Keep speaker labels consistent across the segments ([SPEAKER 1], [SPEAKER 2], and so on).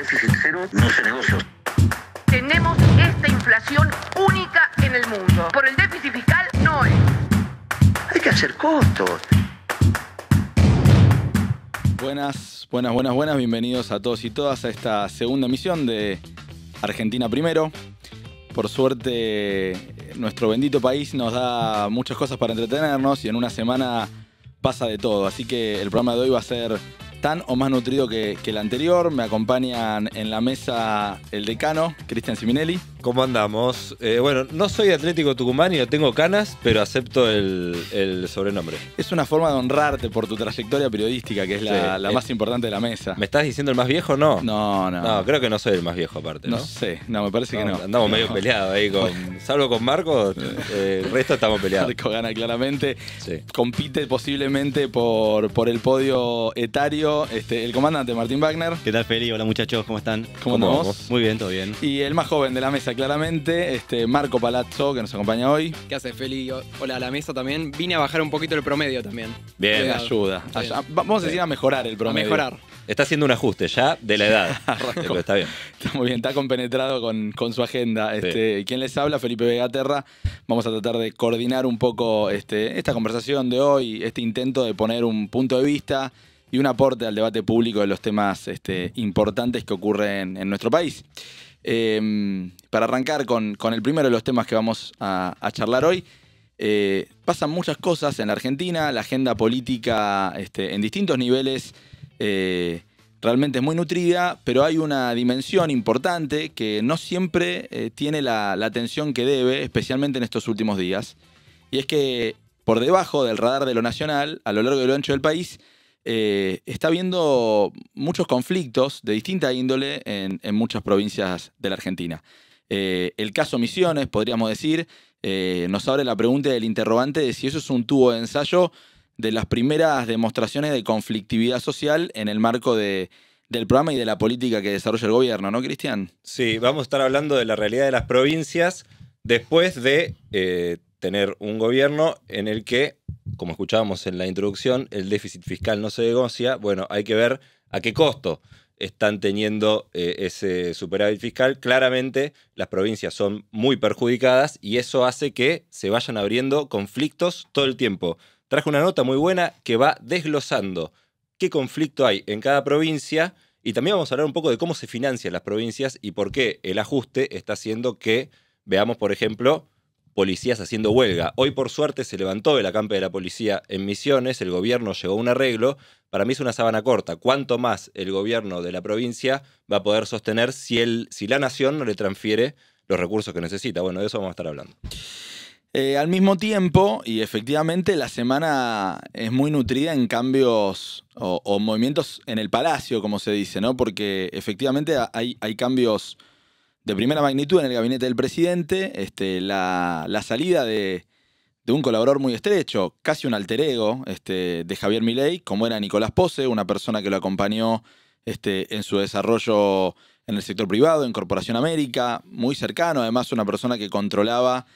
[SPEAKER 1] déficit cero no se negocia.
[SPEAKER 2] Tenemos esta inflación única en el mundo. Por el déficit fiscal no es.
[SPEAKER 1] Hay que hacer costos.
[SPEAKER 3] Buenas. Bienvenidos a todos y todas a esta segunda emisión de Argentina Primero. Por suerte, nuestro bendito país nos da muchas cosas para entretenernos y en una semana pasa de todo. Así que el programa de hoy va a ser tan o más nutrido que el anterior. Me acompañan en la mesa el decano, Cristian Siminelli.
[SPEAKER 4] ¿Cómo andamos? Bueno, no soy Atlético Tucumán y no tengo canas, pero acepto el sobrenombre.
[SPEAKER 3] Es una forma de honrarte por tu trayectoria periodística, que es la más importante de la mesa.
[SPEAKER 4] ¿Me estás diciendo el más viejo o no?
[SPEAKER 3] No.
[SPEAKER 4] No, creo que no soy el más viejo aparte, ¿no?
[SPEAKER 3] No sé, me parece que no.
[SPEAKER 4] Andamos medio peleados ahí salvo con Marco, el resto estamos peleados.
[SPEAKER 3] Marco gana claramente.
[SPEAKER 4] Sí.
[SPEAKER 3] Compite posiblemente por el podio etario el comandante Martín Wagner.
[SPEAKER 5] ¿Qué tal, Feli? Hola, muchachos, ¿cómo están?
[SPEAKER 3] ¿Cómo andamos?
[SPEAKER 5] Muy bien, todo bien.
[SPEAKER 3] Y el más joven de la mesa, claramente, Marco Palazzo, que nos acompaña hoy.
[SPEAKER 6] ¿Qué hace, Feli? Hola a la mesa también. Vine a bajar un poquito el promedio también.
[SPEAKER 4] Bien.
[SPEAKER 3] Ayuda. Vamos a decir a mejorar el promedio.
[SPEAKER 6] A mejorar.
[SPEAKER 4] Está haciendo un ajuste ya de la edad. Pero está bien.
[SPEAKER 3] Está muy bien, está compenetrado con su agenda.
[SPEAKER 4] Sí.
[SPEAKER 3] ¿Quién les habla? Felipe Vegaterra. Vamos a tratar de coordinar un poco esta conversación de hoy, este intento de poner un punto de vista y un aporte al debate público de los temas importantes que ocurren en nuestro país. Para arrancar con el primero de los temas que vamos a charlar hoy, pasan muchas cosas en la Argentina, la agenda política en distintos niveles realmente es muy nutrida, pero hay una dimensión importante que no siempre tiene la atención que debe, especialmente en estos últimos días, y es que por debajo del radar de lo nacional, a lo largo y lo ancho del país, está habiendo muchos conflictos de distinta índole en muchas provincias de la Argentina. El caso Misiones, podríamos decir, nos abre la pregunta del interrogante de si eso es un tubo de ensayo de las primeras demostraciones de conflictividad social en el marco del programa y de la política que desarrolla el gobierno, ¿no, Cristian?
[SPEAKER 4] Sí, vamos a estar hablando de la realidad de las provincias después de tener un gobierno en el que, como escuchábamos en la introducción, el déficit fiscal no se negocia. Bueno, hay que ver a qué costo están teniendo ese superávit fiscal. Claramente las provincias son muy perjudicadas y eso hace que se vayan abriendo conflictos todo el tiempo. Traje una nota muy buena que va desglosando qué conflicto hay en cada provincia y también vamos a hablar un poco de cómo se financian las provincias y por qué el ajuste está haciendo que veamos, por ejemplo, policías haciendo huelga. Hoy, por suerte, se levantó el acampe de la policía en Misiones, el gobierno llegó a un arreglo. Para mí es una sábana corta. ¿Cuánto más el gobierno de la provincia va a poder sostener si la nación no le transfiere los recursos que necesita? Bueno, de eso vamos a estar hablando.
[SPEAKER 3] Al mismo tiempo, y efectivamente, la semana es muy nutrida en cambios o movimientos en el palacio, como se dice, ¿no? Porque efectivamente hay cambios de primera magnitud en el gabinete del presidente, la salida de un colaborador muy estrecho, casi un alter ego de Javier Milei, como era Nicolás Posse, una persona que lo acompañó en su desarrollo en el sector privado, en Corporación América, muy cercano, además una persona que controlaba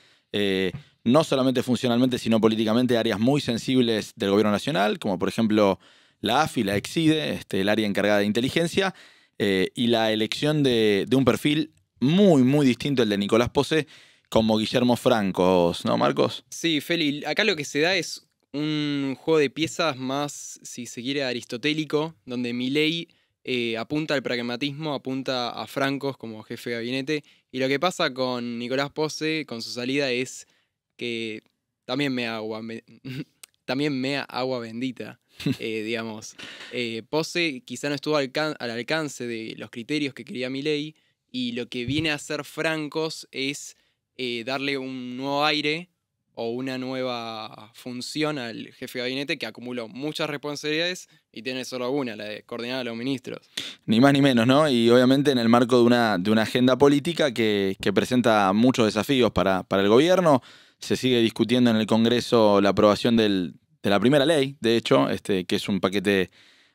[SPEAKER 3] no solamente funcionalmente, sino políticamente áreas muy sensibles del gobierno nacional, como por ejemplo la AFI, la EXIDE, el área encargada de inteligencia, y la elección de un perfil muy, muy distinto al de Nicolás Posse, como Guillermo Francos, ¿no, Marcos?
[SPEAKER 6] Sí, Feli, acá lo que se da es un juego de piezas más, si se quiere, aristotélico, donde Milei apunta al pragmatismo, apunta a Francos como jefe de gabinete, y lo que pasa con Nicolás Posse, con su salida, es que también mea agua bendita, digamos. Posse quizá no estuvo al alcance de los criterios que quería Milei, y lo que viene a hacer Francos es darle un nuevo aire o una nueva función al jefe de gabinete que acumuló muchas responsabilidades y tiene solo una, la de coordinar a los ministros.
[SPEAKER 3] Ni más ni menos, ¿no? Y obviamente en el marco de una agenda política que presenta muchos desafíos para el gobierno. Se sigue discutiendo en el Congreso la aprobación de la primera ley, de hecho, que es un paquete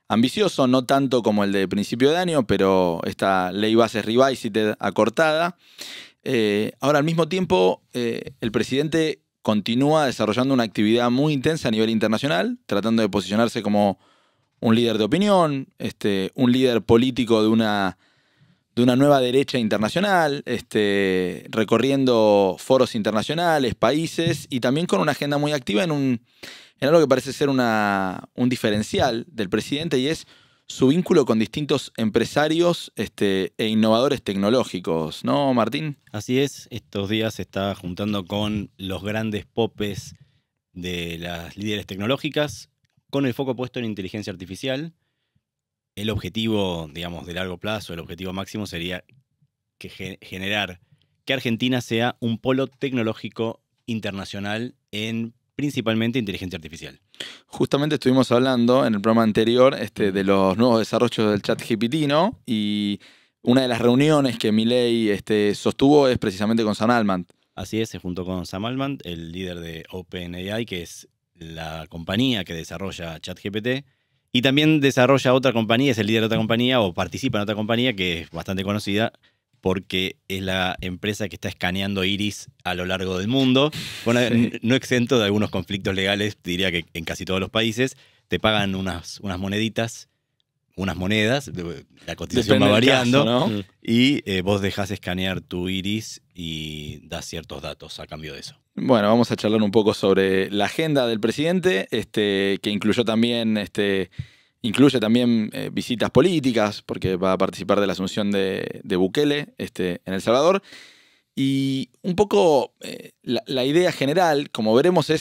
[SPEAKER 3] ambicioso, no tanto como el de principio de año, pero esta ley base revisited acortada. Ahora, al mismo tiempo, el presidente continúa desarrollando una actividad muy intensa a nivel internacional, tratando de posicionarse como un líder de opinión, un líder político de una de una nueva derecha internacional, recorriendo foros internacionales, países, y también con una agenda muy activa en algo que parece ser un diferencial del presidente, y es su vínculo con distintos empresarios e innovadores tecnológicos, ¿no, Martín?
[SPEAKER 5] Así es, estos días se está juntando con los grandes popes de las líderes tecnológicas, con el foco puesto en inteligencia artificial. El objetivo, digamos, de largo plazo, el objetivo máximo sería generar que Argentina sea un polo tecnológico internacional en principalmente inteligencia artificial.
[SPEAKER 3] Justamente estuvimos hablando en el programa anterior de los nuevos desarrollos del ChatGPT, ¿no? Y una de las reuniones que Milei sostuvo es precisamente con Sam Altman.
[SPEAKER 5] Así es, se juntó con Sam Altman, el líder de OpenAI, que es la compañía que desarrolla ChatGPT, y también desarrolla otra compañía, es el líder de otra compañía o participa en otra compañía que es bastante conocida porque es la empresa que está escaneando iris a lo largo del mundo, no exento de algunos conflictos legales, diría que en casi todos los países, te pagan unas moneditas, unas monedas, la cotización va variando,
[SPEAKER 3] caso, ¿no?
[SPEAKER 5] Y vos dejás escanear tu iris y das ciertos datos a cambio de eso.
[SPEAKER 3] Bueno, vamos a charlar un poco sobre la agenda del presidente, que incluye también visitas políticas, porque va a participar de la asunción de Bukele en El Salvador. Y un poco la idea general, como veremos,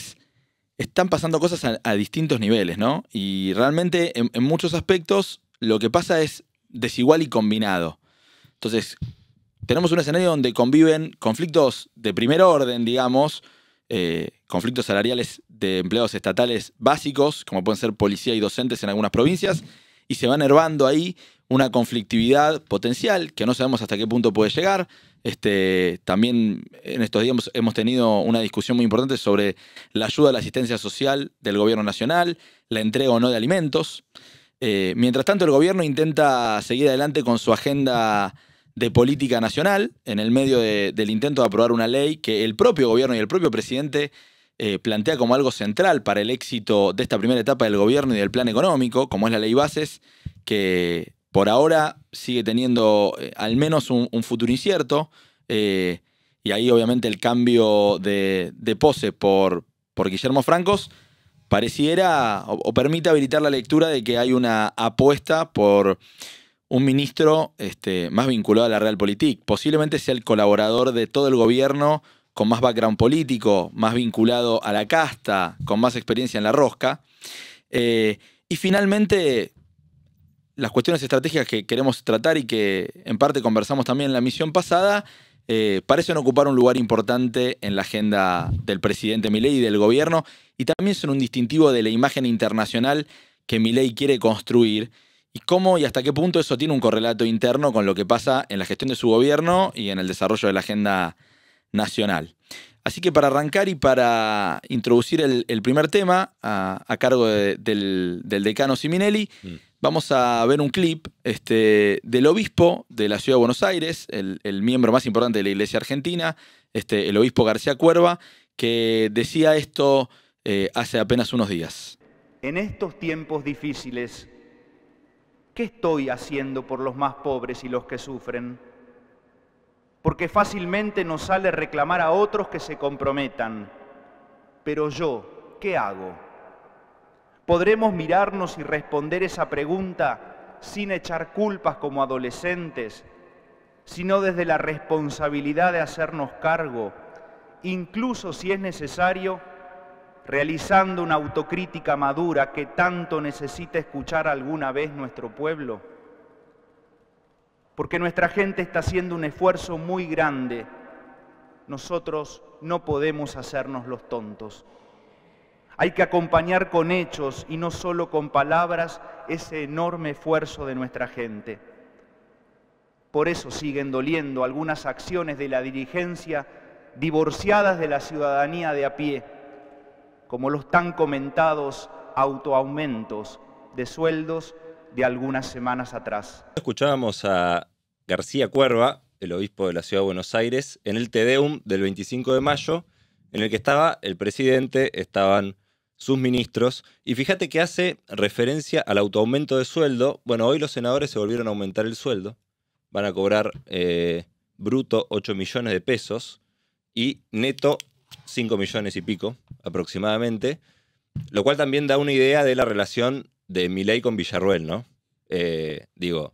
[SPEAKER 3] están pasando cosas a distintos niveles, ¿no? Y realmente en muchos aspectos lo que pasa es desigual y combinado. Entonces, tenemos un escenario donde conviven conflictos de primer orden, digamos, conflictos salariales de empleados estatales básicos, como pueden ser policía y docentes en algunas provincias, y se va enervando ahí una conflictividad potencial que no sabemos hasta qué punto puede llegar. También en estos días hemos tenido una discusión muy importante sobre la ayuda a la asistencia social del gobierno nacional, la entrega o no de alimentos. Mientras tanto, el gobierno intenta seguir adelante con su agenda de política nacional en el medio del intento de aprobar una ley que el propio gobierno y el propio presidente plantea como algo central para el éxito de esta primera etapa del gobierno y del plan económico, como es la ley Bases, que por ahora sigue teniendo al menos un futuro incierto, y ahí obviamente el cambio de pose por Guillermo Francos pareciera o permite habilitar la lectura de que hay una apuesta por un ministro más vinculado a la Realpolitik. Posiblemente sea el colaborador de todo el gobierno con más background político, más vinculado a la casta, con más experiencia en la rosca. Y finalmente, las cuestiones estratégicas que queremos tratar y que en parte conversamos también en la misión pasada, parecen ocupar un lugar importante en la agenda del presidente Milei y del gobierno, y también son un distintivo de la imagen internacional que Milei quiere construir, y cómo y hasta qué punto eso tiene un correlato interno con lo que pasa en la gestión de su gobierno y en el desarrollo de la agenda nacional. Así que para arrancar y para introducir el primer tema a cargo del decano Siminelli, vamos a ver un clip del obispo de la ciudad de Buenos Aires, el miembro más importante de la Iglesia Argentina, el obispo García Cuerva, que decía esto hace apenas unos días.
[SPEAKER 7] En estos tiempos difíciles, ¿qué estoy haciendo por los más pobres y los que sufren? Porque fácilmente nos sale reclamar a otros que se comprometan. Pero yo, ¿qué hago? ¿Podremos mirarnos y responder esa pregunta sin echar culpas como adolescentes, sino desde la responsabilidad de hacernos cargo, incluso si es necesario, realizando una autocrítica madura que tanto necesita escuchar alguna vez nuestro pueblo? Porque nuestra gente está haciendo un esfuerzo muy grande. Nosotros no podemos hacernos los tontos. Hay que acompañar con hechos y no solo con palabras ese enorme esfuerzo de nuestra gente. Por eso siguen doliendo algunas acciones de la dirigencia divorciadas de la ciudadanía de a pie, como los tan comentados autoaumentos de sueldos de algunas semanas atrás.
[SPEAKER 4] Escuchábamos a García Cuerva, el obispo de la ciudad de Buenos Aires, en el Te Deum del 25 de mayo, en el que estaba el presidente, estaban sus ministros, y fíjate que hace referencia al autoaumento de sueldo. Bueno, hoy los senadores se volvieron a aumentar el sueldo, van a cobrar bruto 8 millones de pesos y neto 5 millones y pico aproximadamente, lo cual también da una idea de la relación de Milei con Villarruel, ¿no? Digo,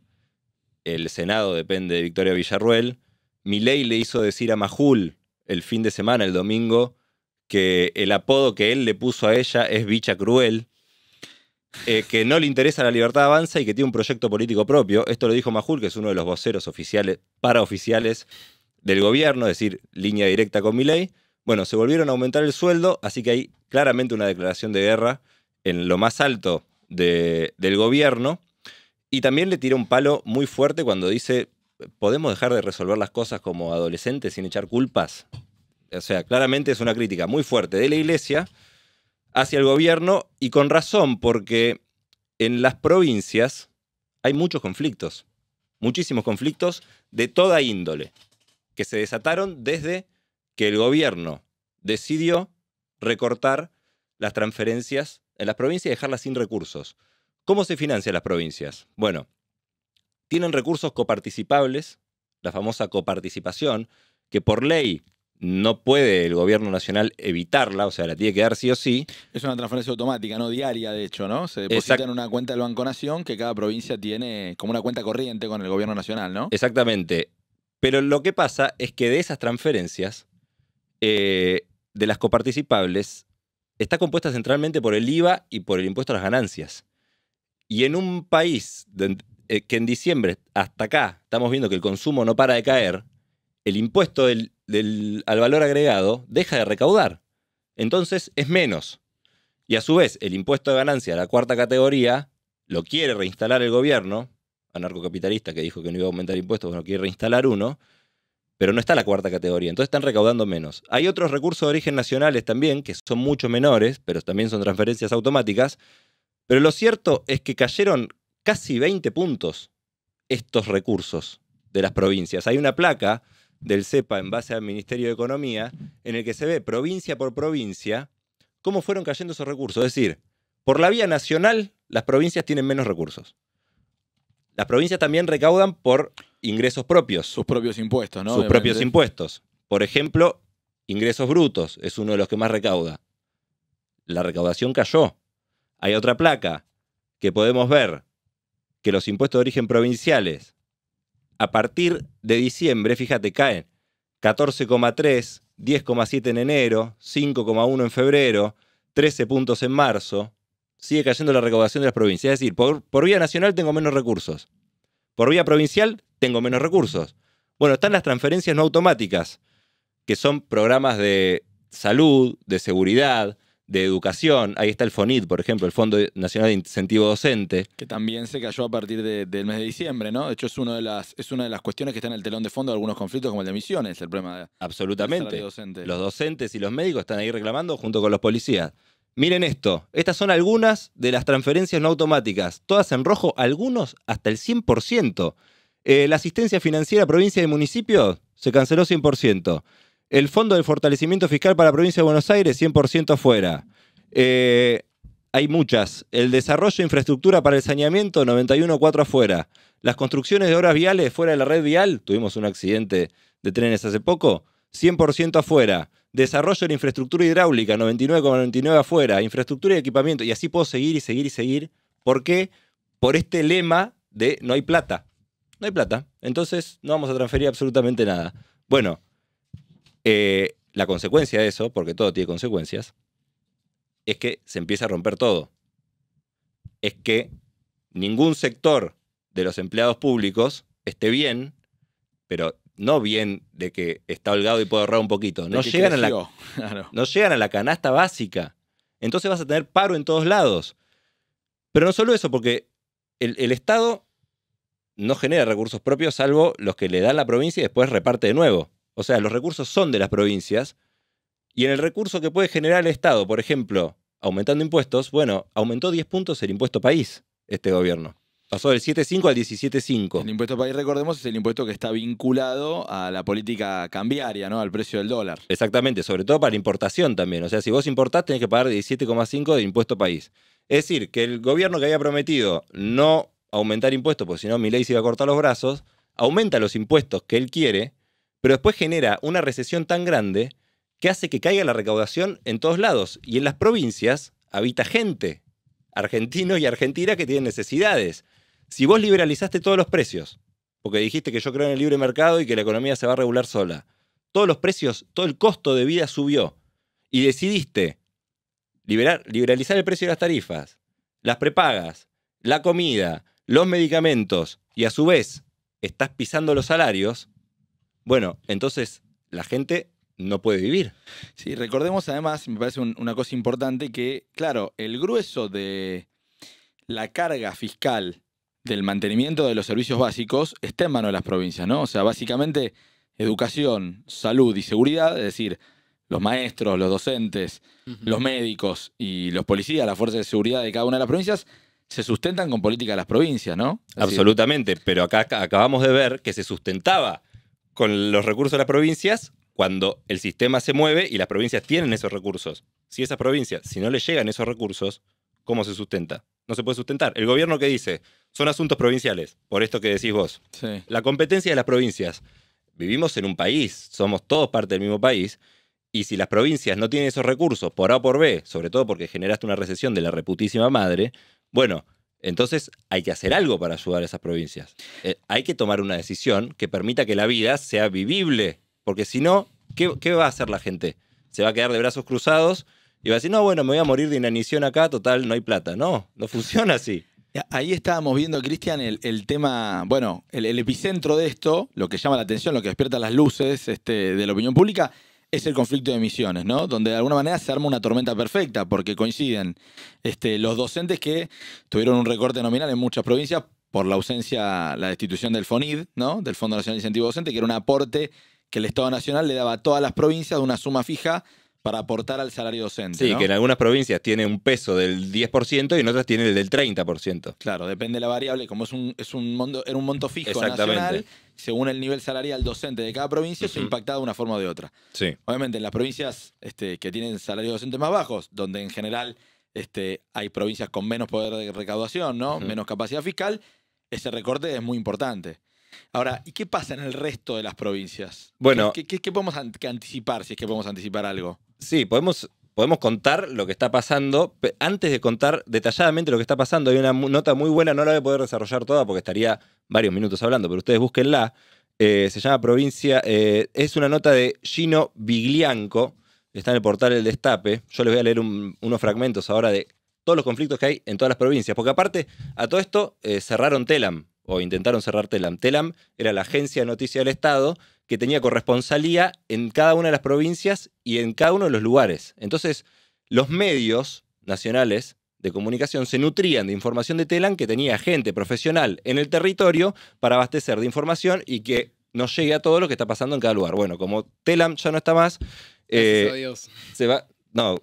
[SPEAKER 4] el Senado depende de Victoria Villarruel. Milei le hizo decir a Majul el fin de semana, el domingo, que el apodo que él le puso a ella es Bicha Cruel, que no le interesa la libertad avanza y que tiene un proyecto político propio. Esto lo dijo Majul, que es uno de los voceros oficiales, paraoficiales del gobierno, es decir, línea directa con Milei. Bueno, se volvieron a aumentar el sueldo, así que hay claramente una declaración de guerra en lo más alto del gobierno. Y también le tira un palo muy fuerte cuando dice, ¿podemos dejar de resolver las cosas como adolescentes sin echar culpas? O sea, claramente es una crítica muy fuerte de la Iglesia hacia el gobierno, y con razón, porque en las provincias hay muchos conflictos, muchísimos conflictos de toda índole, que se desataron desde que el gobierno decidió recortar las transferencias en las provincias y dejarlas sin recursos. ¿Cómo se financian las provincias? Bueno, tienen recursos coparticipables, la famosa coparticipación, que por ley no puede el gobierno nacional evitarla, o sea, la tiene que dar sí o sí.
[SPEAKER 3] Es una transferencia automática, no diaria, de hecho, ¿no? Se deposita en una cuenta del Banco Nación que cada provincia tiene como una cuenta corriente con el gobierno nacional, ¿no?
[SPEAKER 4] Exactamente. Pero lo que pasa es que de esas transferencias, de las coparticipables, está compuesta centralmente por el IVA y por el impuesto a las ganancias. Y en un país que en diciembre hasta acá estamos viendo que el consumo no para de caer, el impuesto al valor agregado deja de recaudar. Entonces es menos. Y a su vez, el impuesto de ganancia de la cuarta categoría lo quiere reinstalar el gobierno, anarcocapitalista que dijo que no iba a aumentar impuestos, bueno, quiere reinstalar uno, pero no está la cuarta categoría, entonces están recaudando menos. Hay otros recursos de origen nacionales también, que son mucho menores, pero también son transferencias automáticas, pero lo cierto es que cayeron casi 20 puntos estos recursos de las provincias. Hay una placa del CEPA en base al Ministerio de Economía en el que se ve provincia por provincia cómo fueron cayendo esos recursos. Es decir, por la vía nacional, las provincias tienen menos recursos. Las provincias también recaudan por ingresos propios.
[SPEAKER 3] Sus propios impuestos, ¿no?
[SPEAKER 4] Sus
[SPEAKER 3] Obviamente.
[SPEAKER 4] propios impuestos. Por ejemplo, ingresos brutos es uno de los que más recauda. La recaudación cayó. Hay otra placa que podemos ver que los impuestos de origen provinciales a partir de diciembre, fíjate, caen 14,3, 10,7 en enero, 5,1 en febrero, 13 puntos en marzo. Sigue cayendo la recaudación de las provincias. Es decir, por vía nacional tengo menos recursos. Por vía provincial tengo menos recursos. Bueno, están las transferencias no automáticas, que son programas de salud, de seguridad, de educación. Ahí está el FONIT, por ejemplo, el Fondo Nacional de Incentivo Docente.
[SPEAKER 3] Que también se cayó a partir del mes de diciembre, ¿no? De hecho, es una de las cuestiones que está en el telón de fondo de algunos conflictos, como el de Misiones, el problema del
[SPEAKER 4] Absolutamente.
[SPEAKER 3] salario docente.
[SPEAKER 4] Los docentes y los médicos están ahí reclamando junto con los policías. Miren esto, estas son algunas de las transferencias no automáticas, todas en rojo, algunos hasta el 100%. La asistencia financiera a provincia y municipio se canceló 100%. El Fondo de Fortalecimiento Fiscal para la Provincia de Buenos Aires, 100% afuera. Hay muchas. El desarrollo de infraestructura para el saneamiento, 91,4 afuera. Las construcciones de obras viales fuera de la red vial, tuvimos un accidente de trenes hace poco, 100% afuera. Desarrollo de la infraestructura hidráulica, 99,99 afuera. Infraestructura y equipamiento. Y así puedo seguir y seguir y seguir. ¿Por qué? Por este lema de no hay plata. No hay plata. Entonces no vamos a transferir absolutamente nada. Bueno, la consecuencia de eso, porque todo tiene consecuencias, es que se empieza a romper todo. Es que ningún sector de los empleados públicos esté bien, pero no bien de que está holgado y puede ahorrar un poquito. No llegan a la canasta básica. Entonces vas a tener paro en todos lados. Pero no solo eso, porque el Estado no genera recursos propios salvo los que le da la provincia y después reparte de nuevo. O sea, los recursos son de las provincias y en el recurso que puede generar el Estado, por ejemplo, aumentando impuestos, bueno, aumentó 10 puntos el impuesto país este gobierno. Pasó del 7,5 al 17,5.
[SPEAKER 3] El impuesto país, recordemos, es el impuesto que está vinculado a la política cambiaria, ¿no? Al precio del dólar.
[SPEAKER 4] Exactamente, sobre todo para importación también. O sea, si vos importás tenés que pagar 17,5 de impuesto país. Es decir, que el gobierno que había prometido no aumentar impuestos, porque si no Milei se iba a cortar los brazos, aumenta los impuestos que él quiere, pero después genera una recesión tan grande que hace que caiga la recaudación en todos lados. Y en las provincias habita gente, argentino y argentina, que tienen necesidades. Si vos liberalizaste todos los precios, porque dijiste que yo creo en el libre mercado y que la economía se va a regular sola, todos los precios, todo el costo de vida subió, y decidiste liberalizar el precio de las tarifas, las prepagas, la comida, los medicamentos, y a su vez estás pisando los salarios, bueno, entonces la gente no puede vivir.
[SPEAKER 3] Sí, recordemos además, me parece una cosa importante, que, claro, el grueso de la carga fiscal del mantenimiento de los servicios básicos está en manos de las provincias, ¿no? O sea, básicamente educación, salud y seguridad, es decir, los maestros, los docentes, los médicos y los policías, las fuerzas de seguridad de cada una de las provincias, se sustentan con política de las provincias, ¿no? Es decir,
[SPEAKER 4] Absolutamente, pero acá acabamos de ver que se sustentaba con los recursos de las provincias cuando el sistema se mueve y las provincias tienen esos recursos. Si esas provincias, si no les llegan esos recursos, ¿cómo se sustenta? No se puede sustentar. El gobierno, que dice, son asuntos provinciales, por esto que decís vos.
[SPEAKER 3] sí.
[SPEAKER 4] La competencia de las provincias. Vivimos en un país, somos todos parte del mismo país, y si las provincias no tienen esos recursos, por A o por B, sobre todo porque generaste una recesión de la reputísima madre, bueno, entonces hay que hacer algo para ayudar a esas provincias. Hay que tomar una decisión que permita que la vida sea vivible, porque si no, ¿qué va a hacer la gente? Se va a quedar de brazos cruzados y va a decir, no, bueno, me voy a morir de inanición acá, total, no hay plata. No, no funciona así.
[SPEAKER 3] Ahí estábamos viendo, Cristian, el tema, bueno, el epicentro de esto, lo que llama la atención, lo que despierta las luces de la opinión pública, es el conflicto de Misiones, ¿no? Donde de alguna manera se arma una tormenta perfecta, porque coinciden los docentes que tuvieron un recorte nominal en muchas provincias por la ausencia, la destitución del FONID, ¿no? Del Fondo Nacional de Incentivo Docente, que era un aporte que el Estado Nacional le daba a todas las provincias de una suma fija para aportar al salario docente.
[SPEAKER 4] Sí,
[SPEAKER 3] ¿no?
[SPEAKER 4] que en algunas provincias tiene un peso del 10% y en otras tiene el del 30%.
[SPEAKER 3] Claro, depende de la variable, como era un monto fijo
[SPEAKER 4] Exactamente.
[SPEAKER 3] nacional, según el nivel salarial docente de cada provincia, eso impactaba de una forma o de otra.
[SPEAKER 4] Sí.
[SPEAKER 3] Obviamente en las provincias que tienen salarios docentes más bajos, donde en general hay provincias con menos poder de recaudación, ¿no? Menos capacidad fiscal, ese recorte es muy importante. Ahora, ¿y qué pasa en el resto de las provincias?
[SPEAKER 4] Bueno,
[SPEAKER 3] ¿Qué podemos anticipar, si es que podemos anticipar algo?
[SPEAKER 4] sí, podemos contar lo que está pasando. Antes de contar detalladamente lo que está pasando, hay una nota muy buena, no la voy a poder desarrollar toda porque estaría varios minutos hablando, pero ustedes búsquenla. Se llama Provincia, es una nota de Gino Viglianco, está en el portal El Destape. Yo les voy a leer unos fragmentos ahora de todos los conflictos que hay en todas las provincias, porque aparte a todo esto cerraron Telam, o intentaron cerrar Telam. Telam era la agencia de noticias del Estado que tenía corresponsalía en cada una de las provincias y en cada uno de los lugares. Entonces, los medios nacionales de comunicación se nutrían de información de Telam, que tenía gente profesional en el territorio para abastecer de información y que nos llegue a todo lo que está pasando en cada lugar. Bueno, como Telam ya no está más,
[SPEAKER 6] Gracias a Dios.
[SPEAKER 4] se va... No,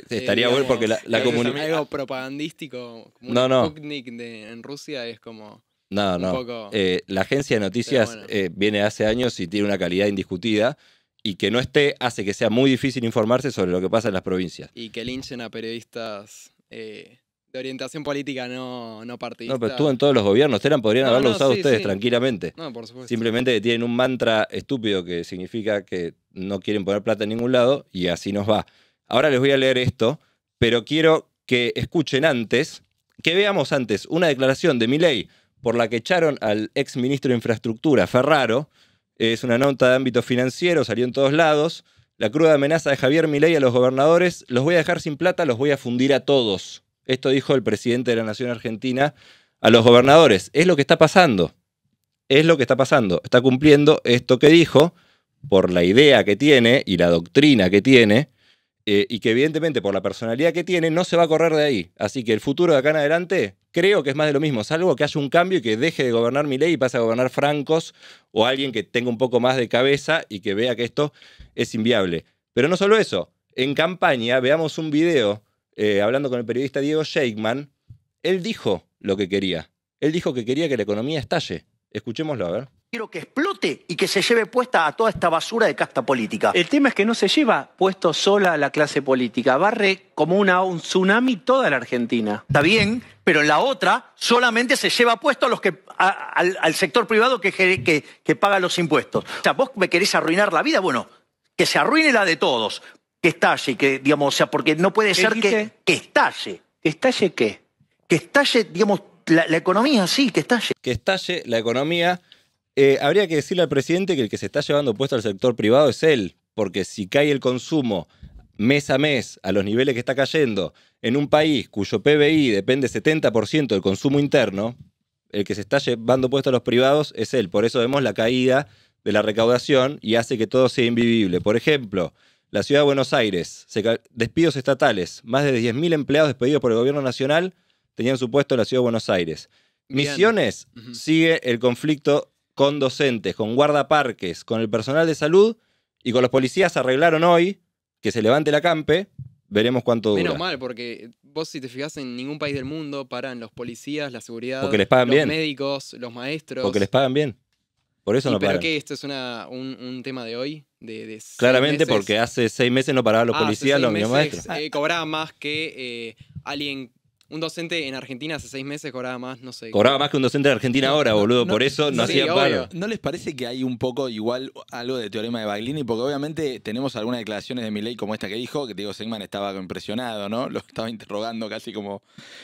[SPEAKER 4] estaría bueno porque la comunicación...
[SPEAKER 6] Algo propagandístico, como
[SPEAKER 4] No.
[SPEAKER 6] un Sputnik en Rusia es como...
[SPEAKER 4] No.
[SPEAKER 6] un poco...
[SPEAKER 4] La agencia de noticias
[SPEAKER 6] Pero bueno.
[SPEAKER 4] viene hace años y tiene una calidad indiscutida, y que no esté hace que sea muy difícil informarse sobre lo que pasa en las provincias.
[SPEAKER 6] Y que linchen a periodistas de orientación política no partidista.
[SPEAKER 4] No, pero estuvo en todos los gobiernos. Telam podrían haberlo usado
[SPEAKER 6] sí,
[SPEAKER 4] ustedes
[SPEAKER 6] sí.
[SPEAKER 4] tranquilamente.
[SPEAKER 6] No, por supuesto.
[SPEAKER 4] Simplemente tienen un mantra estúpido que significa que no quieren poner plata en ningún lado, y así nos va. Ahora les voy a leer esto, pero quiero que escuchen antes, que veamos antes una declaración de Milei por la que echaron al ex ministro de Infraestructura, Ferraro. Es una nota de ámbito financiero, salió en todos lados. La cruda amenaza de Javier Milei a los gobernadores: los voy a dejar sin plata, los voy a fundir a todos. Esto dijo el presidente de la Nación Argentina a los gobernadores. Es lo que está pasando. Es lo que está pasando. Está cumpliendo esto que dijo por la idea que tiene y la doctrina que tiene, y que evidentemente por la personalidad que tiene no se va a correr de ahí. Así que el futuro de acá en adelante creo que es más de lo mismo, salvo que haya un cambio y que deje de gobernar Milei y pase a gobernar Francos, o alguien que tenga un poco más de cabeza y que vea que esto es inviable. Pero no solo eso, en campaña veamos un video hablando con el periodista Diego Sheikman. Él dijo lo que quería. Él dijo que quería que la economía estalle. Escuchémoslo, a ver.
[SPEAKER 1] Quiero que explote y que se lleve puesta a toda esta basura de casta política.
[SPEAKER 8] El tema es que no se lleva puesto sola a la clase política, barre como un tsunami toda la Argentina.
[SPEAKER 1] Está bien, pero en la otra solamente se lleva puesto a los que, al sector privado que paga los impuestos. O sea, vos me querés arruinar la vida, bueno, que se arruine la de todos, que estalle, que, digamos, o sea, porque no puede ser que estalle.
[SPEAKER 8] ¿Que estalle qué?
[SPEAKER 1] Que estalle, digamos, la economía, sí, que estalle.
[SPEAKER 4] Que estalle la economía. Habría que decirle al presidente que el que se está llevando puesto al sector privado es él, porque si cae el consumo mes a mes a los niveles que está cayendo en un país cuyo PBI depende 70% del consumo interno, el que se está llevando puesto a los privados es él. Por eso vemos la caída de la recaudación y hace que todo sea invivible. Por ejemplo, la ciudad de Buenos Aires, despidos estatales, más de 10.000 empleados despedidos por el gobierno nacional tenían su puesto en la ciudad de Buenos Aires. Misiones sigue el conflicto con docentes, con guardaparques, con el personal de salud y con los policías. Arreglaron hoy que se levante la campe, veremos cuánto dura.
[SPEAKER 6] Menos mal, porque vos si te fijás en ningún país del mundo paran los policías, la seguridad,
[SPEAKER 4] porque les pagan
[SPEAKER 6] los
[SPEAKER 4] bien.
[SPEAKER 6] médicos, los maestros.
[SPEAKER 4] Porque les pagan bien. Por eso no paran.
[SPEAKER 6] ¿Pero qué? ¿Esto es un tema de hoy? De
[SPEAKER 4] Claramente
[SPEAKER 6] 6 meses.
[SPEAKER 4] porque hace 6 meses no paraban los policías, los mismos maestros.
[SPEAKER 6] Cobraba más que alguien... Un docente en Argentina hace 6 meses cobraba más, no sé.
[SPEAKER 4] Cobraba más que un docente de Argentina ahora, boludo. Por eso no
[SPEAKER 6] sí,
[SPEAKER 4] hacían
[SPEAKER 6] obvio.
[SPEAKER 4] paro.
[SPEAKER 3] ¿No les parece que hay un poco igual algo de teorema de Baglini? Porque obviamente tenemos algunas declaraciones de Milei como esta que dijo, que te digo, Segman estaba impresionado, ¿no? Lo estaba interrogando casi como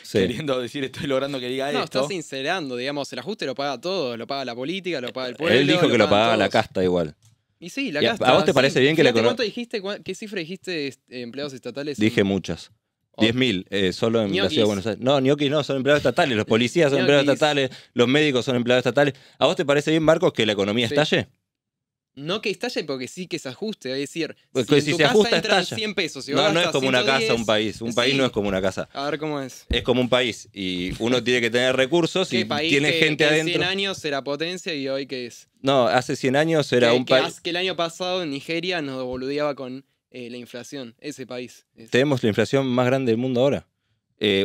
[SPEAKER 3] queriendo decir, estoy logrando que diga
[SPEAKER 6] no,
[SPEAKER 3] esto.
[SPEAKER 6] está sincerando, digamos, el ajuste lo paga todo, lo paga la política, lo paga el pueblo.
[SPEAKER 4] Él dijo que lo pagaba
[SPEAKER 6] pagan
[SPEAKER 4] la
[SPEAKER 6] todos.
[SPEAKER 4] casta igual.
[SPEAKER 6] Y sí, la
[SPEAKER 4] ¿Y
[SPEAKER 6] casta.
[SPEAKER 4] a vos te parece bien que la
[SPEAKER 6] ¿Cuánto dijiste? ¿Qué cifra dijiste empleados estatales?
[SPEAKER 4] Dije muchas. 10.000, solo en la
[SPEAKER 6] Ñoquis.
[SPEAKER 4] ciudad de Buenos Aires. No, ñoquis no, son empleados estatales. Los policías son empleados
[SPEAKER 6] Ñoquis.
[SPEAKER 4] estatales, los médicos son empleados estatales. ¿A vos te parece bien, Marcos, que la economía
[SPEAKER 6] Sí.
[SPEAKER 4] estalle?
[SPEAKER 6] No que estalle, porque sí que se ajuste. Es decir,
[SPEAKER 4] Pues
[SPEAKER 6] si en
[SPEAKER 4] si
[SPEAKER 6] tu
[SPEAKER 4] se
[SPEAKER 6] casa
[SPEAKER 4] ajusta,
[SPEAKER 6] entran
[SPEAKER 4] estalla.
[SPEAKER 6] 100 pesos y
[SPEAKER 4] No,
[SPEAKER 6] vos
[SPEAKER 4] no es
[SPEAKER 6] gastas
[SPEAKER 4] como una
[SPEAKER 6] 110,
[SPEAKER 4] casa, un país. Un país
[SPEAKER 6] sí.
[SPEAKER 4] no es como una casa.
[SPEAKER 6] A ver cómo es.
[SPEAKER 4] Es como un país y uno tiene que tener recursos y
[SPEAKER 6] ¿Qué país
[SPEAKER 4] tiene
[SPEAKER 6] que,
[SPEAKER 4] gente
[SPEAKER 6] que
[SPEAKER 4] adentro.
[SPEAKER 6] en 100 años era potencia y hoy que es?
[SPEAKER 4] No, hace 100 años era un país.
[SPEAKER 6] Que el año pasado en Nigeria nos boludeaba con la inflación. Ese país.
[SPEAKER 4] Tenemos la inflación más grande del mundo ahora.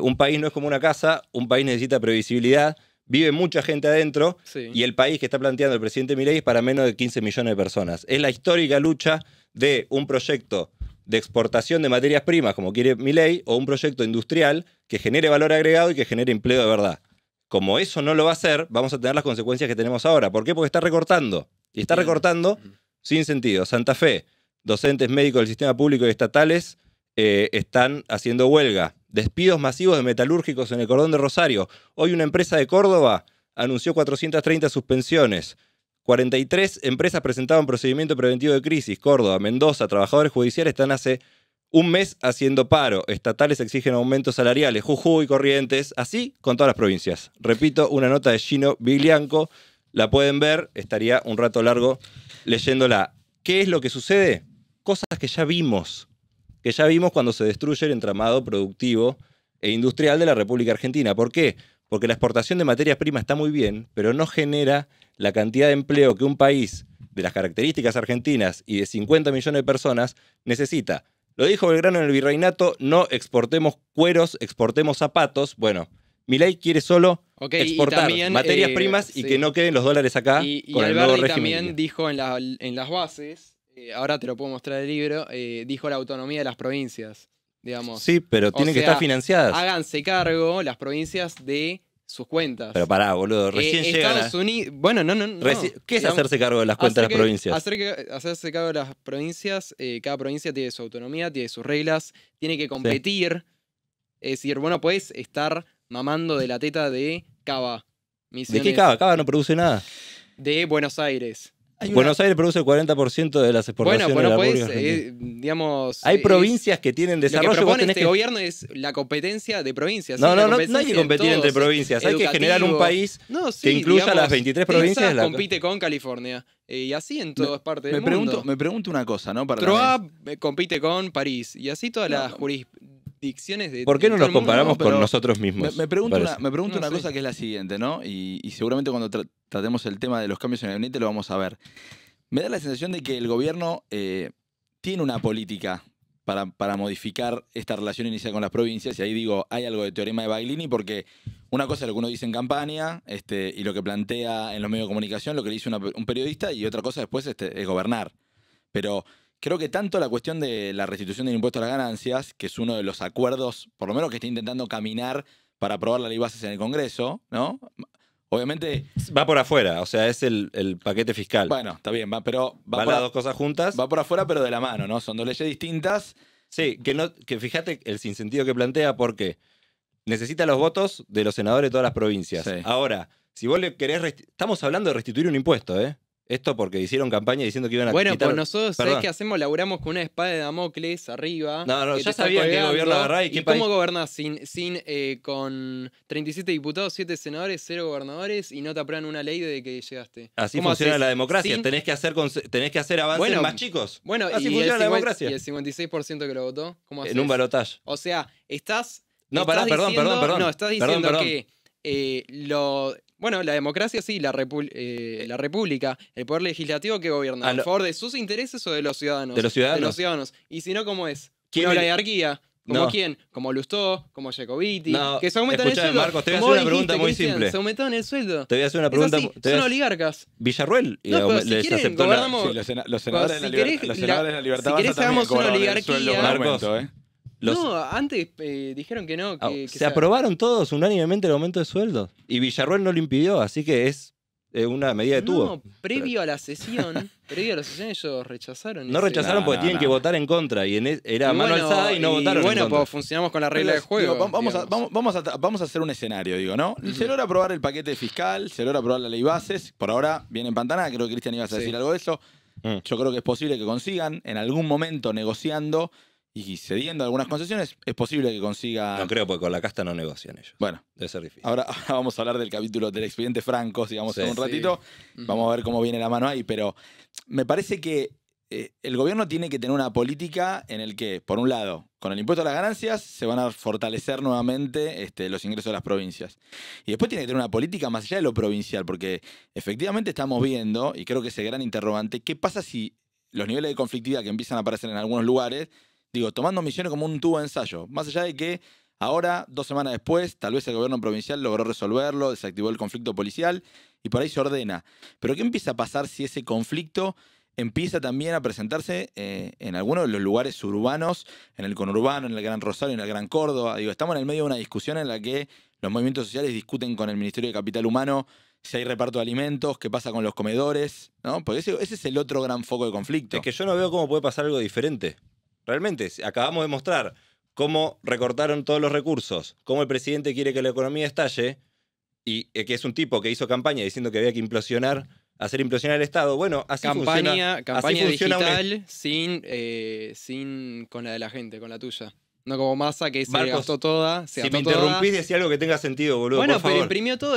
[SPEAKER 4] Un país no es como una casa, un país necesita previsibilidad, vive mucha gente adentro
[SPEAKER 6] Sí.
[SPEAKER 4] y el país que está planteando el presidente Milei es para menos de 15 millones de personas. Es la histórica lucha de un proyecto de exportación de materias primas, como quiere Milei, o un proyecto industrial que genere valor agregado y que genere empleo de verdad. Como eso no lo va a hacer, vamos a tener las consecuencias que tenemos ahora. ¿Por qué? Porque está recortando. Y está recortando sin sentido. Santa Fe, docentes médicos del sistema público y estatales están haciendo huelga. Despidos masivos de metalúrgicos en el cordón de Rosario. Hoy una empresa de Córdoba anunció 430 suspensiones. 43 empresas presentaban procedimiento preventivo de crisis. Córdoba, Mendoza, trabajadores judiciales están hace un mes haciendo paro. Estatales exigen aumentos salariales. Jujuy, Corrientes, así con todas las provincias. Repito, una nota de Gino Viglianco. La pueden ver, estaría un rato largo leyéndola. ¿Qué es lo que sucede? Cosas que ya vimos cuando se destruye el entramado productivo e industrial de la República Argentina. ¿Por qué? Porque la exportación de materias primas está muy bien, pero no genera la cantidad de empleo que un país de las características argentinas y de 50 millones de personas necesita. Lo dijo Belgrano en el Virreinato, no exportemos cueros, exportemos zapatos. Bueno, Milei quiere solo exportar
[SPEAKER 6] también,
[SPEAKER 4] materias primas y
[SPEAKER 6] sí.
[SPEAKER 4] que no queden los dólares acá
[SPEAKER 6] Y
[SPEAKER 4] con el nuevo
[SPEAKER 6] Alberdi
[SPEAKER 4] régimen.
[SPEAKER 6] también dijo en las bases, ahora te lo puedo mostrar el libro, dijo la autonomía de las provincias, digamos.
[SPEAKER 4] Sí, pero tienen que estar financiadas.
[SPEAKER 6] Háganse cargo las provincias de sus cuentas.
[SPEAKER 4] Pero pará, boludo, recién llegan
[SPEAKER 6] Estados Unidos, bueno, no.
[SPEAKER 4] ¿Qué es hacerse cargo de las cuentas de las provincias?
[SPEAKER 6] Hacerse cargo de las provincias, cada provincia tiene su autonomía, tiene sus reglas, tiene que competir. Es decir, bueno, puedes estar mamando de la teta de Cava.
[SPEAKER 4] ¿De qué Cava? Cava no produce nada.
[SPEAKER 6] De Buenos Aires.
[SPEAKER 4] Buenos Aires produce el 40% de las exportaciones de la República Argentina.
[SPEAKER 6] Digamos...
[SPEAKER 4] Hay provincias que tienen desarrollo.
[SPEAKER 6] Lo que propone
[SPEAKER 4] tenés
[SPEAKER 6] este gobierno es la competencia de provincias.
[SPEAKER 4] No,
[SPEAKER 6] ¿sí?
[SPEAKER 4] no hay que competir entre provincias. Hay que generar un país que incluya las 23 provincias.
[SPEAKER 6] Texas compite con California. Y así en todas partes del mundo.
[SPEAKER 3] Me pregunto una cosa, ¿no?
[SPEAKER 6] Troa compite con París. Y así todas las jurisdicciones de...
[SPEAKER 4] ¿Por qué no nos comparamos con
[SPEAKER 3] pero
[SPEAKER 4] nosotros mismos?
[SPEAKER 3] Me pregunto una
[SPEAKER 6] sé.
[SPEAKER 3] cosa que es la siguiente, ¿no? Y seguramente cuando tratemos el tema de los cambios en el gabinete lo vamos a ver. Me da la sensación de que el gobierno tiene una política para modificar esta relación inicial con las provincias. Y ahí digo, hay algo de teorema de Baglini, porque una cosa es lo que uno dice en campaña y lo que plantea en los medios de comunicación, lo que le dice un periodista, y otra cosa después es gobernar. Pero creo que tanto la cuestión de la restitución del impuesto a las ganancias, que es uno de los acuerdos, por lo menos que está intentando caminar para aprobar la ley bases en el Congreso, ¿no? Obviamente...
[SPEAKER 4] Va por afuera, o sea, es el paquete fiscal.
[SPEAKER 3] Bueno, está bien, pero...
[SPEAKER 4] Van las dos cosas juntas.
[SPEAKER 3] Va por afuera, pero de la mano, ¿no? Son dos leyes distintas.
[SPEAKER 4] Sí, que fíjate el sinsentido que plantea, porque necesita los votos de los senadores de todas las provincias.
[SPEAKER 3] Sí.
[SPEAKER 4] Ahora, si vos le querés... Estamos hablando de restituir un impuesto, ¿eh? Esto porque hicieron campaña diciendo que iban a
[SPEAKER 6] Bueno,
[SPEAKER 4] quitar...
[SPEAKER 6] pues nosotros, ¿sabés
[SPEAKER 4] Perdón.
[SPEAKER 6] qué hacemos? Laburamos con una espada de Damocles arriba.
[SPEAKER 4] No,
[SPEAKER 6] que
[SPEAKER 4] ya
[SPEAKER 6] te está
[SPEAKER 4] sabían qué
[SPEAKER 6] colgando.
[SPEAKER 4] gobierno agarrá y qué
[SPEAKER 6] cómo
[SPEAKER 4] país.
[SPEAKER 6] gobernás con 37 diputados, 7 senadores, 0 gobernadores y no te aprueban una ley desde que llegaste?
[SPEAKER 4] Así
[SPEAKER 6] ¿Cómo
[SPEAKER 4] funciona
[SPEAKER 6] haces?
[SPEAKER 4] la democracia.
[SPEAKER 6] Sin-
[SPEAKER 4] Tenés que hacer avances
[SPEAKER 6] Bueno,
[SPEAKER 4] más chicos.
[SPEAKER 6] Bueno,
[SPEAKER 4] Así
[SPEAKER 6] y
[SPEAKER 4] funciona la democracia.
[SPEAKER 6] Y el 56% que lo votó, ¿cómo haces?
[SPEAKER 4] En un balotaje.
[SPEAKER 6] O sea, estás...
[SPEAKER 4] No,
[SPEAKER 6] estás
[SPEAKER 4] pará, perdón.
[SPEAKER 6] No, estás diciendo
[SPEAKER 4] Perdón.
[SPEAKER 6] que bueno, la democracia sí, la república, el poder legislativo que gobierna, ¿a favor de sus intereses o de los ciudadanos?
[SPEAKER 4] De los ciudadanos.
[SPEAKER 6] De los ciudadanos. Y si no, ¿cómo es?
[SPEAKER 4] ¿Quién
[SPEAKER 6] ¿Una
[SPEAKER 4] el-
[SPEAKER 6] oligarquía? ¿Como
[SPEAKER 4] No.
[SPEAKER 6] quién? Como Lustó, como Jacobiti,
[SPEAKER 4] No,
[SPEAKER 6] que se aumentan el
[SPEAKER 4] escuchame,
[SPEAKER 6] sueldo.
[SPEAKER 4] Marcos, te voy a
[SPEAKER 6] Como
[SPEAKER 4] hacer una
[SPEAKER 6] vos
[SPEAKER 4] pregunta
[SPEAKER 6] dijiste,
[SPEAKER 4] muy
[SPEAKER 6] Cristian,
[SPEAKER 4] simple.
[SPEAKER 6] Se aumentaron el sueldo.
[SPEAKER 4] Te voy a hacer una
[SPEAKER 6] Es
[SPEAKER 4] pregunta.
[SPEAKER 6] así, son oligarcas.
[SPEAKER 4] Villarruel
[SPEAKER 6] No, pero si
[SPEAKER 4] les
[SPEAKER 6] quieren,
[SPEAKER 4] aceptó la...
[SPEAKER 6] gobernamos-
[SPEAKER 3] Sí, los senadores,
[SPEAKER 6] si
[SPEAKER 3] de la
[SPEAKER 6] querés,
[SPEAKER 3] los senadores de la libertad
[SPEAKER 6] si querés
[SPEAKER 3] Avanza también
[SPEAKER 6] hagamos una
[SPEAKER 3] cobraron el sueldo
[SPEAKER 6] oligarquía.
[SPEAKER 3] con aumento, ¿eh?
[SPEAKER 4] Los-
[SPEAKER 6] No, antes dijeron que no. Que
[SPEAKER 4] se aprobaron todos unánimemente el aumento de sueldos. Y Villarruel no lo impidió, así que es una medida de tubo.
[SPEAKER 6] No, previo a la sesión ellos rechazaron.
[SPEAKER 4] No
[SPEAKER 6] ese-
[SPEAKER 4] rechazaron porque tienen que votar en contra. Y era
[SPEAKER 6] Y
[SPEAKER 4] mano
[SPEAKER 6] bueno,
[SPEAKER 4] alzada y no votaron
[SPEAKER 6] bueno,
[SPEAKER 4] en contra.
[SPEAKER 6] pues funcionamos con la regla de juego.
[SPEAKER 3] Digo, vamos
[SPEAKER 6] digamos.
[SPEAKER 3] a hacer un escenario, digo, ¿no? Se logra aprobar el paquete fiscal, se logra aprobar la ley bases. Por ahora viene en Pantana, creo que Cristian ibas a
[SPEAKER 6] Sí.
[SPEAKER 3] decir algo de eso. Yo creo que es posible que consigan, en algún momento negociando y cediendo algunas concesiones, es posible que consigan...
[SPEAKER 4] No creo, porque con la casta no negocian ellos.
[SPEAKER 3] Bueno,
[SPEAKER 4] Debe ser difícil.
[SPEAKER 3] ahora vamos a hablar del capítulo del expediente Franco, digamos,
[SPEAKER 4] Sí.
[SPEAKER 3] en un ratito.
[SPEAKER 6] Ujú.
[SPEAKER 3] Vamos a ver cómo viene la mano ahí, pero me parece que el gobierno tiene que tener una política en el que, por un lado, con el impuesto a las ganancias se van a fortalecer nuevamente los ingresos de las provincias. Y después tiene que tener una política más allá de lo provincial, porque efectivamente estamos viendo, y creo que ese gran interrogante, ¿qué pasa si los niveles de conflictividad que empiezan a aparecer en algunos lugares, digo, tomando Misiones como un tubo de ensayo, más allá de que ahora, 2 semanas después, tal vez el gobierno provincial logró resolverlo, desactivó el conflicto policial y por ahí se ordena. Pero ¿qué empieza a pasar si ese conflicto empieza también a presentarse en algunos de los lugares urbanos, en el conurbano, en el Gran Rosario, en el Gran Córdoba? Digo, estamos en el medio de una discusión en la que los movimientos sociales discuten con el Ministerio de Capital Humano si hay reparto de alimentos, qué pasa con los comedores, ¿no? Porque ese es el otro gran foco de conflicto.
[SPEAKER 4] Es que yo no veo cómo puede pasar algo diferente. Realmente, acabamos de mostrar cómo recortaron todos los recursos, cómo el presidente quiere que la economía estalle, y que es un tipo que hizo campaña diciendo que había que hacer implosionar el Estado. Bueno, así
[SPEAKER 6] Campaña
[SPEAKER 4] funciona
[SPEAKER 6] digital sin con la de la gente, con la tuya. No como Massa que se
[SPEAKER 4] Marcos,
[SPEAKER 6] gastó toda.
[SPEAKER 4] Si me interrumpís, decía algo que tenga sentido, boludo,
[SPEAKER 6] Bueno,
[SPEAKER 4] por
[SPEAKER 6] pero
[SPEAKER 4] favor.
[SPEAKER 6] imprimió todo.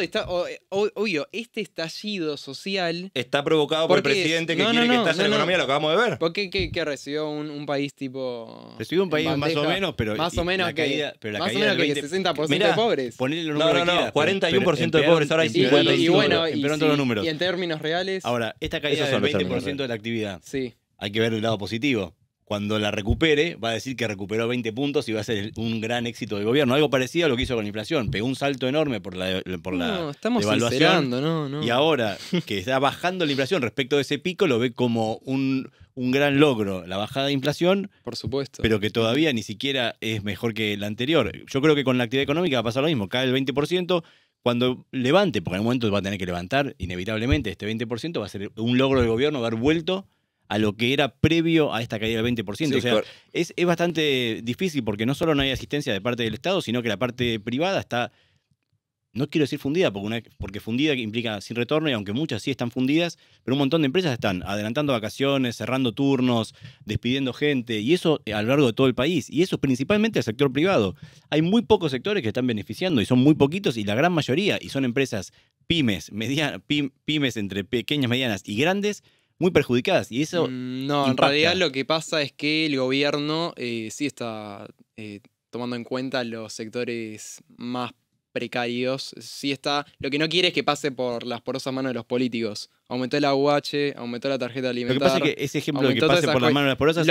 [SPEAKER 6] Obvio, este estallido social.
[SPEAKER 4] Está provocado por el
[SPEAKER 6] Porque-
[SPEAKER 4] presidente que
[SPEAKER 6] no,
[SPEAKER 4] quiere
[SPEAKER 6] no,
[SPEAKER 4] que
[SPEAKER 6] no,
[SPEAKER 4] estalle la
[SPEAKER 6] no, no.
[SPEAKER 4] economía, lo acabamos de ver.
[SPEAKER 6] ¿Por qué que recibió un país tipo.
[SPEAKER 5] Recibió un país
[SPEAKER 6] en
[SPEAKER 5] más o
[SPEAKER 6] bandeja?
[SPEAKER 5] menos, pero
[SPEAKER 6] Más o menos
[SPEAKER 5] la
[SPEAKER 6] que.
[SPEAKER 5] caída- pero la
[SPEAKER 6] más o
[SPEAKER 5] caída
[SPEAKER 6] menos
[SPEAKER 5] del
[SPEAKER 6] que
[SPEAKER 5] 20%.
[SPEAKER 6] 60%
[SPEAKER 4] Mirá,
[SPEAKER 6] de pobres.
[SPEAKER 5] Ponele los números que quieras,
[SPEAKER 4] 41% de
[SPEAKER 5] empeoran-
[SPEAKER 4] pobres, ahora hay
[SPEAKER 5] empeoran
[SPEAKER 4] 55.
[SPEAKER 6] Y bueno,
[SPEAKER 5] empeoran todos los números.
[SPEAKER 6] y en términos reales.
[SPEAKER 5] Ahora, esta caída
[SPEAKER 4] Esos son
[SPEAKER 5] del
[SPEAKER 4] los términos
[SPEAKER 5] 20% de la actividad,
[SPEAKER 6] Sí.
[SPEAKER 5] hay que ver el lado positivo. Cuando la recupere, va a decir que recuperó 20 puntos y va a ser un gran éxito del gobierno. Algo parecido a lo que hizo con la inflación. Pegó un salto enorme por la
[SPEAKER 6] No, estamos
[SPEAKER 5] devaluación.
[SPEAKER 6] sincerando, no.
[SPEAKER 5] Y ahora que está bajando la inflación respecto de ese pico, lo ve como un gran logro la bajada de inflación,
[SPEAKER 6] Por supuesto.
[SPEAKER 5] pero que todavía ni siquiera es mejor que la anterior. Yo creo que con la actividad económica va a pasar lo mismo. Cae el 20%. Cuando levante, porque en algún momento va a tener que levantar, inevitablemente, este 20% va a ser un logro del gobierno haber vuelto a lo que era previo a esta caída del 20%.
[SPEAKER 4] Sí,
[SPEAKER 5] O sea, es bastante difícil porque no solo no hay asistencia de parte del Estado, sino que la parte privada está, no quiero decir fundida, porque fundida implica sin retorno, y aunque muchas sí están fundidas, pero un montón de empresas están adelantando vacaciones, cerrando turnos, despidiendo gente, y eso a lo largo de todo el país. Y eso es principalmente el sector privado. Hay muy pocos sectores que están beneficiando, y son muy poquitos, y la gran mayoría, y son empresas pymes, pymes entre pequeñas, medianas y grandes, muy perjudicadas. Y eso
[SPEAKER 6] No, en
[SPEAKER 5] impacta.
[SPEAKER 6] realidad lo que pasa es que el gobierno sí está tomando en cuenta los sectores más precarios. Sí está. Lo que no quiere es que pase por las porosas manos de los políticos. Aumentó el AUH, aumentó la tarjeta
[SPEAKER 5] Lo que
[SPEAKER 6] alimentar.
[SPEAKER 5] pasa es que ese ejemplo de que
[SPEAKER 6] aumentó todas
[SPEAKER 5] pase
[SPEAKER 6] esas
[SPEAKER 5] por las
[SPEAKER 6] cosas.
[SPEAKER 5] manos de las porosas...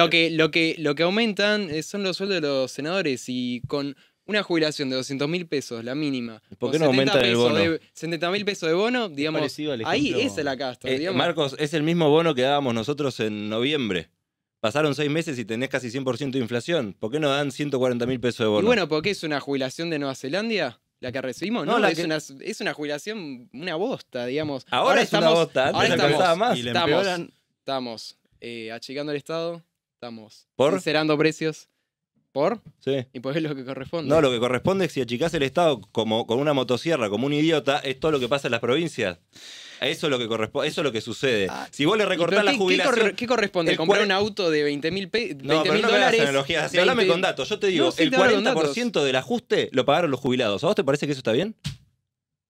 [SPEAKER 6] Lo que aumentan son los sueldos de los senadores y con una jubilación de 200.000 pesos, la mínima.
[SPEAKER 4] ¿Por qué
[SPEAKER 6] con
[SPEAKER 4] no aumentan el bono?
[SPEAKER 6] 70.000 pesos de bono, digamos,
[SPEAKER 5] parecido al
[SPEAKER 6] ahí
[SPEAKER 5] ejemplo-
[SPEAKER 6] esa es la casta. Digamos.
[SPEAKER 4] Marcos, es el mismo bono que dábamos nosotros en noviembre. Pasaron 6 meses y tenés casi 100% de inflación. ¿Por qué no dan 140.000 pesos de bono?
[SPEAKER 6] Y bueno, ¿por qué es una jubilación de Nueva Zelanda? La que recibimos,
[SPEAKER 4] No,
[SPEAKER 6] ¿no?
[SPEAKER 4] la
[SPEAKER 6] es,
[SPEAKER 4] que-
[SPEAKER 6] es una jubilación, una bosta, digamos.
[SPEAKER 4] Ahora es una bosta, antes
[SPEAKER 6] ahora
[SPEAKER 4] alcanzaba más.
[SPEAKER 5] Y le empeoran.
[SPEAKER 6] Estamos achicando el Estado, estamos
[SPEAKER 4] ¿Por?
[SPEAKER 6] sincerando precios. ¿Por?
[SPEAKER 4] Sí.
[SPEAKER 6] Y pues es lo que corresponde.
[SPEAKER 4] No, lo que corresponde es que si achicás el Estado como con una motosierra, como un idiota, es todo lo que pasa en las provincias. Eso es lo que corresponde, eso es lo que sucede. Si vos le
[SPEAKER 6] ¿Y
[SPEAKER 4] recortás
[SPEAKER 6] pero
[SPEAKER 4] la
[SPEAKER 6] qué
[SPEAKER 4] jubilación.
[SPEAKER 6] ¿Qué corresponde?
[SPEAKER 4] el
[SPEAKER 6] ¿Comprar
[SPEAKER 4] cuare-
[SPEAKER 6] un auto de 20.000
[SPEAKER 4] No, pero no me hagas
[SPEAKER 6] dólares?
[SPEAKER 4] analogías así. Hablame con datos. Yo te digo,
[SPEAKER 6] No, sí,
[SPEAKER 4] el
[SPEAKER 6] te hablo con
[SPEAKER 4] 40% del ajuste lo pagaron los jubilados. ¿A vos te parece que eso está bien?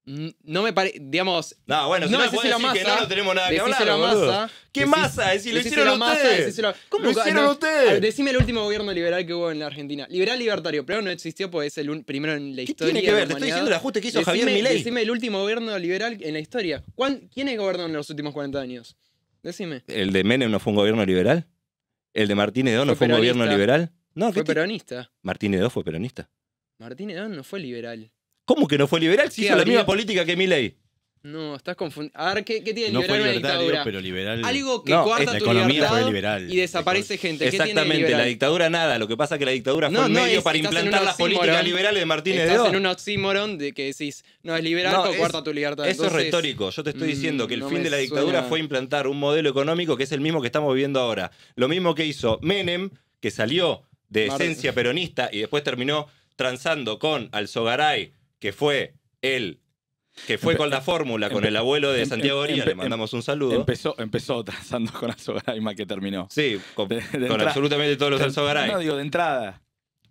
[SPEAKER 6] No me parece, digamos...
[SPEAKER 4] No, bueno, si no me podés
[SPEAKER 6] decíselo
[SPEAKER 4] decir que no, no tenemos nada que hablar,
[SPEAKER 6] decíselo a
[SPEAKER 4] boludo.
[SPEAKER 6] Massa,
[SPEAKER 4] ¿Qué Massa? Si lo
[SPEAKER 6] decíselo
[SPEAKER 4] hicieron
[SPEAKER 6] a Massa,
[SPEAKER 4] ustedes.
[SPEAKER 6] ¿Cómo
[SPEAKER 4] Lo hicieron ustedes.
[SPEAKER 6] Decime el último gobierno liberal que hubo en la Argentina. Liberal libertario, pero no existió porque es el primero en la
[SPEAKER 4] ¿Qué
[SPEAKER 6] historia.
[SPEAKER 4] tiene que
[SPEAKER 6] de
[SPEAKER 4] ver?
[SPEAKER 6] la
[SPEAKER 4] Te estoy
[SPEAKER 6] humanidad.
[SPEAKER 4] diciendo el ajuste que hizo Javier Milei.
[SPEAKER 6] Decime el último gobierno liberal en la historia. ¿Quiénes gobernaron en los últimos 40 años? Decime.
[SPEAKER 4] ¿El de Menem no fue un gobierno liberal? ¿El de Martínez Edó no fue un
[SPEAKER 6] peronista.
[SPEAKER 4] gobierno liberal? No,
[SPEAKER 6] Fue
[SPEAKER 4] ¿qué te-
[SPEAKER 6] peronista.
[SPEAKER 4] Martínez Edó fue peronista.
[SPEAKER 6] Martínez Edón no fue liberal.
[SPEAKER 4] ¿Cómo que no fue liberal si
[SPEAKER 6] ¿Qué
[SPEAKER 4] hizo la
[SPEAKER 6] habría?
[SPEAKER 4] misma política que Milei?
[SPEAKER 6] No, estás confundiendo. A ver, ¿qué tiene
[SPEAKER 5] No
[SPEAKER 6] liberal
[SPEAKER 5] fue
[SPEAKER 6] en una
[SPEAKER 5] libertario,
[SPEAKER 6] dictadura?
[SPEAKER 5] pero liberal.
[SPEAKER 6] Algo que
[SPEAKER 4] No,
[SPEAKER 6] coarta
[SPEAKER 5] la
[SPEAKER 6] tu
[SPEAKER 5] economía
[SPEAKER 6] libertad
[SPEAKER 5] fue liberal.
[SPEAKER 6] y desaparece gente. ¿Qué tiene de
[SPEAKER 4] Exactamente,
[SPEAKER 6] liberal?
[SPEAKER 4] la dictadura nada. Lo que pasa es que la dictadura fue
[SPEAKER 6] No,
[SPEAKER 4] un
[SPEAKER 6] no,
[SPEAKER 4] medio para
[SPEAKER 6] estás en
[SPEAKER 4] implantar
[SPEAKER 6] un
[SPEAKER 4] las políticas
[SPEAKER 6] oxímoron.
[SPEAKER 4] liberales de Martínez
[SPEAKER 6] Estás
[SPEAKER 4] Edó.
[SPEAKER 6] en un oxímoron de que decís, no, es liberal,
[SPEAKER 4] No,
[SPEAKER 6] pero
[SPEAKER 4] es-
[SPEAKER 6] coarta tu libertad.
[SPEAKER 4] Eso
[SPEAKER 6] Entonces,
[SPEAKER 4] es retórico. Yo te estoy diciendo que el
[SPEAKER 6] no
[SPEAKER 4] fin
[SPEAKER 6] me
[SPEAKER 4] de la dictadura
[SPEAKER 6] suena.
[SPEAKER 4] fue implantar un modelo económico que es el mismo que estamos viviendo ahora. Lo mismo que hizo Menem, que salió de esencia peronista y después terminó transando con Alzogaray, que fue con la fórmula, con el abuelo de Santiago Oría, le mandamos un saludo.
[SPEAKER 3] Empezó trazando con Alzogaray más que terminó.
[SPEAKER 4] Sí, con
[SPEAKER 3] entrada.
[SPEAKER 4] absolutamente todos los Alzogaray.
[SPEAKER 3] No, digo, de entrada.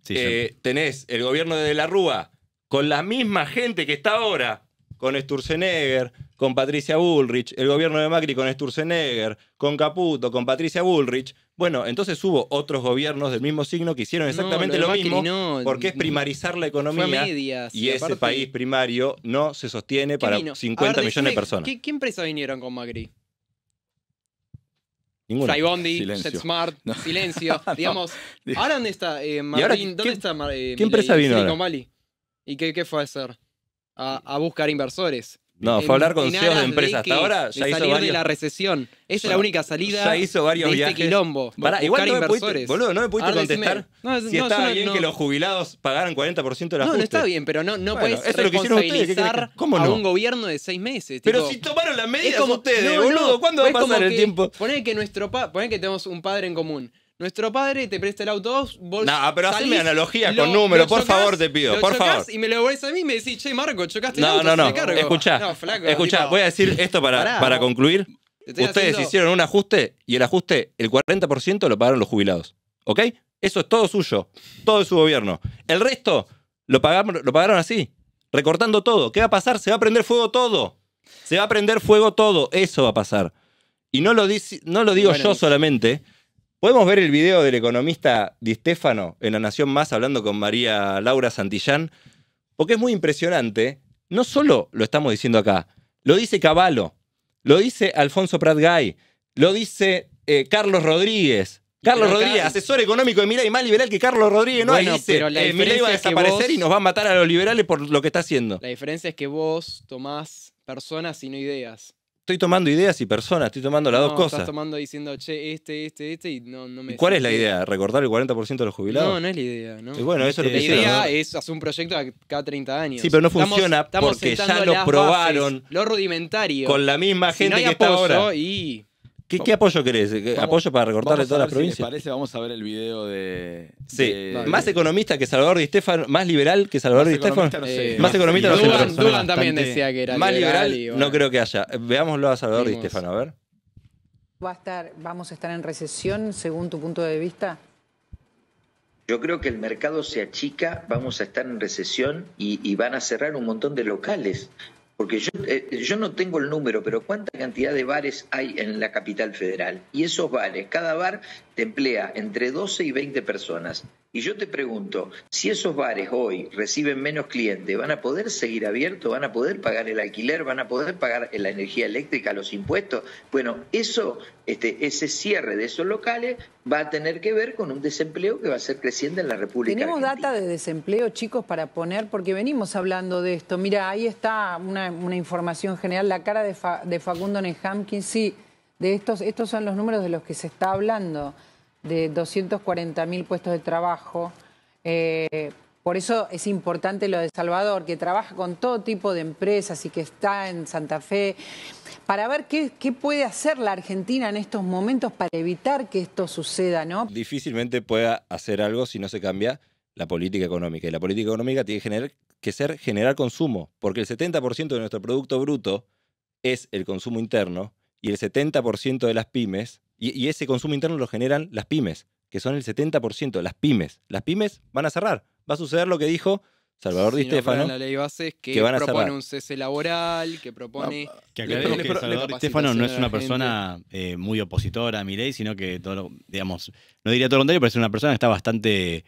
[SPEAKER 5] Sí,
[SPEAKER 4] Tenés el gobierno de la Rúa con la misma gente que está ahora, con Sturzenegger, con Patricia Bullrich, el gobierno de Macri con Sturzenegger, con Caputo, con Patricia Bullrich. Bueno, entonces hubo otros gobiernos del mismo signo que hicieron exactamente
[SPEAKER 6] lo
[SPEAKER 4] lo
[SPEAKER 6] de Macri
[SPEAKER 4] mismo,
[SPEAKER 6] no,
[SPEAKER 4] porque es primarizar la
[SPEAKER 6] fue a
[SPEAKER 4] economía
[SPEAKER 6] medias.
[SPEAKER 4] y ese
[SPEAKER 6] aparte,
[SPEAKER 4] país primario no se sostiene
[SPEAKER 6] ¿qué
[SPEAKER 4] para
[SPEAKER 6] vino?
[SPEAKER 4] 50
[SPEAKER 6] A ver,
[SPEAKER 4] millones de
[SPEAKER 6] decime,
[SPEAKER 4] personas.
[SPEAKER 6] ¿Qué empresas vinieron con Macri?
[SPEAKER 4] Ninguna.
[SPEAKER 6] Flybondi,
[SPEAKER 3] Silencio.
[SPEAKER 6] JetSmart,
[SPEAKER 3] No.
[SPEAKER 6] Silencio. Digamos, ¿ahora dónde está Martín?
[SPEAKER 4] ahora
[SPEAKER 6] ¿Dónde
[SPEAKER 4] qué-
[SPEAKER 6] está
[SPEAKER 4] qué empresa vino
[SPEAKER 6] Silicon
[SPEAKER 4] ahora?
[SPEAKER 6] Valley? ¿Y qué fue a hacer? A buscar inversores.
[SPEAKER 4] No, fue a hablar con
[SPEAKER 6] en
[SPEAKER 4] CEOs de
[SPEAKER 6] aras
[SPEAKER 4] empresas.
[SPEAKER 6] que-
[SPEAKER 4] Hasta ahora
[SPEAKER 6] de
[SPEAKER 4] ya hizo
[SPEAKER 6] salir de
[SPEAKER 4] varios.
[SPEAKER 6] la recesión. Esa es la única salida
[SPEAKER 4] Ya hizo varios
[SPEAKER 6] de
[SPEAKER 4] viajes.
[SPEAKER 6] este quilombo.
[SPEAKER 4] Pará, igual
[SPEAKER 6] buscar
[SPEAKER 4] no me pudiste,
[SPEAKER 6] inversores.
[SPEAKER 4] boludo, no me pudiste
[SPEAKER 6] Ahora decime,
[SPEAKER 4] contestar si estaba bien que los jubilados pagaran 40% del ajuste.
[SPEAKER 6] No está bien, pero no
[SPEAKER 4] Bueno,
[SPEAKER 6] puedes
[SPEAKER 4] eso es lo que hicieron ustedes, ¿qué querés
[SPEAKER 6] responsabilizar
[SPEAKER 4] que- cómo
[SPEAKER 6] a
[SPEAKER 4] no?
[SPEAKER 6] un gobierno de 6 meses.
[SPEAKER 4] Pero
[SPEAKER 6] tipo,
[SPEAKER 4] si tomaron las medidas
[SPEAKER 6] es como-
[SPEAKER 4] ustedes,
[SPEAKER 6] no,
[SPEAKER 4] boludo,
[SPEAKER 6] no,
[SPEAKER 4] ¿cuándo va a
[SPEAKER 6] es como
[SPEAKER 4] pasar el
[SPEAKER 6] que
[SPEAKER 4] tiempo?
[SPEAKER 6] Poné que tenemos un padre en común. Nuestro padre te presta el auto, vos
[SPEAKER 4] No, pero
[SPEAKER 6] salís,
[SPEAKER 4] haceme analogía
[SPEAKER 6] lo-
[SPEAKER 4] con números,
[SPEAKER 6] lo
[SPEAKER 4] por
[SPEAKER 6] chocás,
[SPEAKER 4] favor, te pido,
[SPEAKER 6] lo
[SPEAKER 4] por
[SPEAKER 6] chocás
[SPEAKER 4] favor.
[SPEAKER 6] Y me lo devolvés a mí y me decís, che, Marco, chocaste el
[SPEAKER 4] No,
[SPEAKER 6] auto,
[SPEAKER 4] no, no.
[SPEAKER 6] haceme cargo.
[SPEAKER 4] Escuchá,
[SPEAKER 6] No, flaco,
[SPEAKER 4] escuchá,
[SPEAKER 6] tipo,
[SPEAKER 4] voy a decir esto para
[SPEAKER 6] Pará.
[SPEAKER 4] concluir.
[SPEAKER 6] te estoy
[SPEAKER 4] Ustedes
[SPEAKER 6] haciendo-
[SPEAKER 4] hicieron un ajuste y el ajuste, el 40% lo pagaron los jubilados. ¿Ok? Eso es todo suyo, todo de su gobierno. El resto lo pagaron así, recortando todo. ¿Qué va a pasar? Se va a prender fuego todo. Se va a prender fuego todo. Eso va a pasar. Y no lo digo
[SPEAKER 6] Bueno,
[SPEAKER 4] yo solamente. Podemos ver el video del economista Di Stefano en La Nación Más hablando con María Laura Santillán, porque es muy impresionante. No solo lo estamos diciendo acá, lo dice Cavallo, lo dice Alfonso Prat-Gay, lo dice Carlos Rodríguez. Carlos
[SPEAKER 6] Pero acá-
[SPEAKER 4] Rodríguez, asesor económico de Milei, más liberal que Carlos Rodríguez, no
[SPEAKER 6] Bueno,
[SPEAKER 4] dice
[SPEAKER 6] pero la
[SPEAKER 4] Milei va a
[SPEAKER 6] diferencia es que
[SPEAKER 4] desaparecer
[SPEAKER 6] vos-
[SPEAKER 4] y nos va a matar a los liberales por lo que está haciendo.
[SPEAKER 6] La diferencia es que vos tomás personas y no ideas.
[SPEAKER 4] Estoy tomando ideas y personas, estoy tomando las dos
[SPEAKER 6] Estás
[SPEAKER 4] cosas.
[SPEAKER 6] tomando diciendo, che, este, y no me...
[SPEAKER 4] ¿Y cuál es
[SPEAKER 6] decís
[SPEAKER 4] la
[SPEAKER 6] que-
[SPEAKER 4] idea? ¿Recortar el 40% de los jubilados?
[SPEAKER 6] No, no es la idea, ¿no?
[SPEAKER 4] Y bueno, eso es lo que
[SPEAKER 6] La
[SPEAKER 4] hicieron,
[SPEAKER 6] idea
[SPEAKER 4] ¿no?
[SPEAKER 6] es hacer un proyecto cada 30 años.
[SPEAKER 4] Sí, pero no funciona porque
[SPEAKER 6] sentando
[SPEAKER 4] ya lo
[SPEAKER 6] las
[SPEAKER 4] probaron
[SPEAKER 6] bases, lo rudimentario.
[SPEAKER 4] Con la misma
[SPEAKER 6] Si
[SPEAKER 4] gente
[SPEAKER 6] no hay
[SPEAKER 4] que está
[SPEAKER 6] apoyo
[SPEAKER 4] ahora.
[SPEAKER 6] y...
[SPEAKER 4] ¿Qué apoyo querés? ¿Apoyo para recortarle
[SPEAKER 3] Vamos a
[SPEAKER 4] todas las
[SPEAKER 3] ver si les
[SPEAKER 4] provincias?
[SPEAKER 3] parece, vamos a ver el video de...
[SPEAKER 4] Sí,
[SPEAKER 3] de-
[SPEAKER 4] más economista que Salvador Di Stefano, más liberal que Salvador Di Stefano.
[SPEAKER 3] economista, no sé.
[SPEAKER 4] Más economista no sé.
[SPEAKER 5] Dugan-
[SPEAKER 4] pero-
[SPEAKER 6] Dugan también
[SPEAKER 5] bastante-
[SPEAKER 6] decía que era
[SPEAKER 4] Más liberal
[SPEAKER 6] y bueno.
[SPEAKER 4] no creo que haya. Veámoslo a Salvador Di
[SPEAKER 6] Vimos.
[SPEAKER 4] Stefano, a ver.
[SPEAKER 9] Vamos a estar en recesión, según tu punto de vista.
[SPEAKER 10] Yo creo que el mercado se achica, vamos a estar en recesión y van a cerrar un montón de locales. Porque yo no tengo el número, pero ¿cuánta cantidad de bares hay en la capital federal? Y esos bares, cada bar te emplea entre 12 y 20 personas. Y yo te pregunto, si esos bares hoy reciben menos clientes, ¿van a poder seguir abiertos? ¿Van a poder pagar el alquiler? ¿Van a poder pagar la energía eléctrica, los impuestos? Bueno, ese cierre de esos locales va a tener que ver con un desempleo que va a ser creciente en la República
[SPEAKER 9] ¿Tenemos
[SPEAKER 10] Argentina.
[SPEAKER 9] data de desempleo, chicos, para poner? Porque venimos hablando de esto. Mira, ahí está una información general, la cara de Facundo Nehamkin, sí. Estos son los números de los que se está hablando, de 240.000 puestos de trabajo. Por eso es importante lo de Salvador, que trabaja con todo tipo de empresas y que está en Santa Fe, para ver qué puede hacer la Argentina en estos momentos para evitar que esto suceda, ¿no?
[SPEAKER 4] Difícilmente pueda hacer algo si no se cambia la política económica. Y la política económica tiene que ser generar consumo, porque el 70% de nuestro Producto Bruto es el consumo interno, y el 70% de las pymes, y ese consumo interno lo generan las pymes, que son el 70%, las pymes. Las pymes van a cerrar. Va a suceder lo que dijo Salvador Di Stéfano,
[SPEAKER 6] la ley base que
[SPEAKER 4] van a
[SPEAKER 6] propone
[SPEAKER 4] cerrar
[SPEAKER 6] un cese laboral, que propone...
[SPEAKER 5] Que aclaremos que Salvador Di Stéfano no es una persona muy opositora a Milei, sino que, digamos, no diría todo lo contrario, pero es una persona que está bastante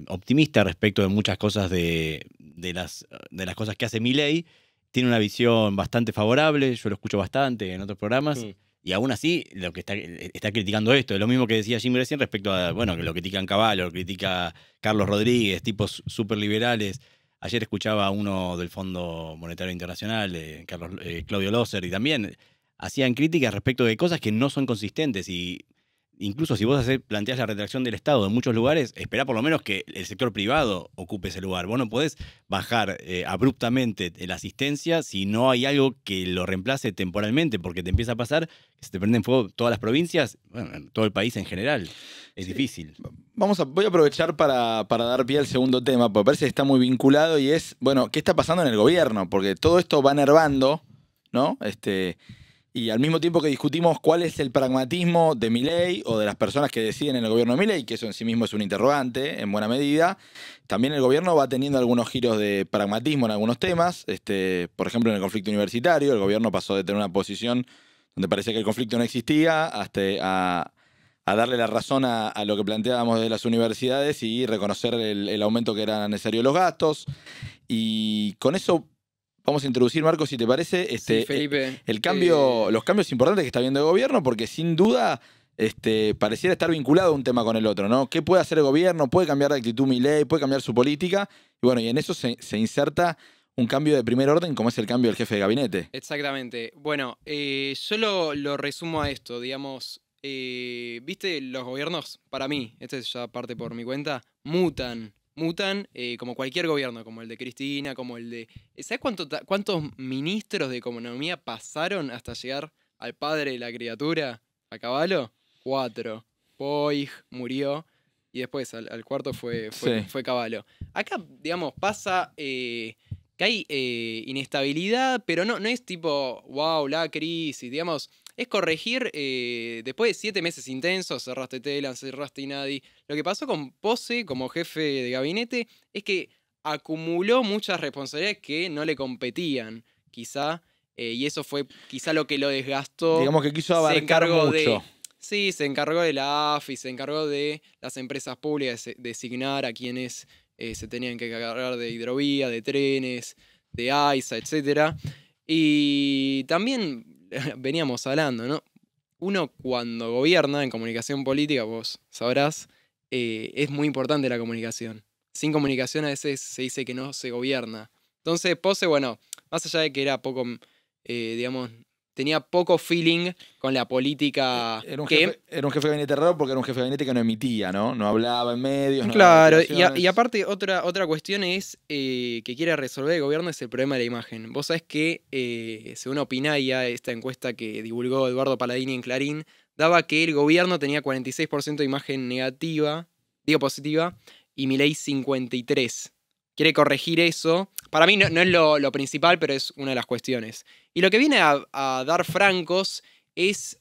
[SPEAKER 5] optimista respecto de muchas cosas de las cosas que hace Milei. Tiene una visión bastante favorable, yo lo escucho bastante en otros programas, y aún así lo que está criticando esto. Es lo mismo que decía Jim recién respecto a, que lo critican Cavallo, lo critica Carlos Rodríguez, tipos súper liberales. Ayer escuchaba a uno del Fondo Monetario Internacional, Claudio Loser, y también hacían críticas respecto de cosas que no son consistentes. Y incluso si vos planteás la retracción del Estado en muchos lugares, esperá por lo menos que el sector privado ocupe ese lugar. Vos no podés bajar abruptamente la asistencia si no hay algo que lo reemplace temporalmente, porque te empieza a pasar que se te prenden fuego todas las provincias, en todo el país en general. Es difícil.
[SPEAKER 3] Voy a aprovechar para dar pie al segundo tema, porque parece que está muy vinculado y es, ¿qué está pasando en el gobierno? Porque todo esto va enervando, ¿no? Y al mismo tiempo que discutimos cuál es el pragmatismo de Milei o de las personas que deciden en el gobierno de Milei, que eso en sí mismo es un interrogante en buena medida, también el gobierno va teniendo algunos giros de pragmatismo en algunos temas. Por ejemplo, en el conflicto universitario, el gobierno pasó de tener una posición donde parecía que el conflicto no existía hasta a darle la razón a lo que planteábamos de las universidades y reconocer el aumento que era necesario de los gastos. Y con eso vamos a introducir, Marcos, si te parece,
[SPEAKER 6] Sí, Felipe.
[SPEAKER 3] los cambios importantes que está viendo el gobierno, porque sin duda pareciera estar vinculado un tema con el otro, ¿no? ¿Qué puede hacer el gobierno? ¿Puede cambiar de actitud Milei? ¿Puede cambiar su política? Y en eso se inserta un cambio de primer orden, como es el cambio del jefe de gabinete.
[SPEAKER 6] Exactamente. Bueno, yo lo resumo a esto, digamos. ¿Viste? Los gobiernos, para mí, esta es ya parte por mi cuenta, mutan como cualquier gobierno, como el de Cristina, como el de... ¿Sabes cuántos ministros de Economía pasaron hasta llegar al padre de la criatura, a Cavallo? 4. Puig murió y después al cuarto fue Cavallo. Acá, digamos, pasa que hay inestabilidad, pero no es tipo, wow, la crisis, digamos... Es corregir, después de 7 meses intensos, cerraste Telam, cerraste Inadi. Lo que pasó con Pose como jefe de gabinete es que acumuló muchas responsabilidades que no le competían, quizá, y eso fue quizá lo que lo desgastó.
[SPEAKER 3] Digamos que quiso abarcar mucho.
[SPEAKER 6] Sí, se encargó de la AFI, se encargó de las empresas públicas, de designar a quienes se tenían que encargar de hidrovía, de trenes, de AISA, etc. Y también... veníamos hablando, ¿no? Uno cuando gobierna en comunicación política, vos sabrás, es muy importante la comunicación. Sin comunicación a veces se dice que no se gobierna. Entonces Pose, más allá de que era poco, digamos, tenía poco feeling con la política.
[SPEAKER 3] Era un jefe de gabinete raro porque era un jefe de gabinete que no emitía, ¿no? No hablaba en medios.
[SPEAKER 6] Claro, y aparte otra cuestión es que quiere resolver el gobierno es el problema de la imagen. Vos sabés que, según Opinaya, esta encuesta que divulgó Eduardo Paladini en Clarín, daba que el gobierno tenía 46% de imagen positiva, y Milei 53%. Quiere corregir eso. Para mí no es lo principal, pero es una de las cuestiones. Y lo que viene a dar francos es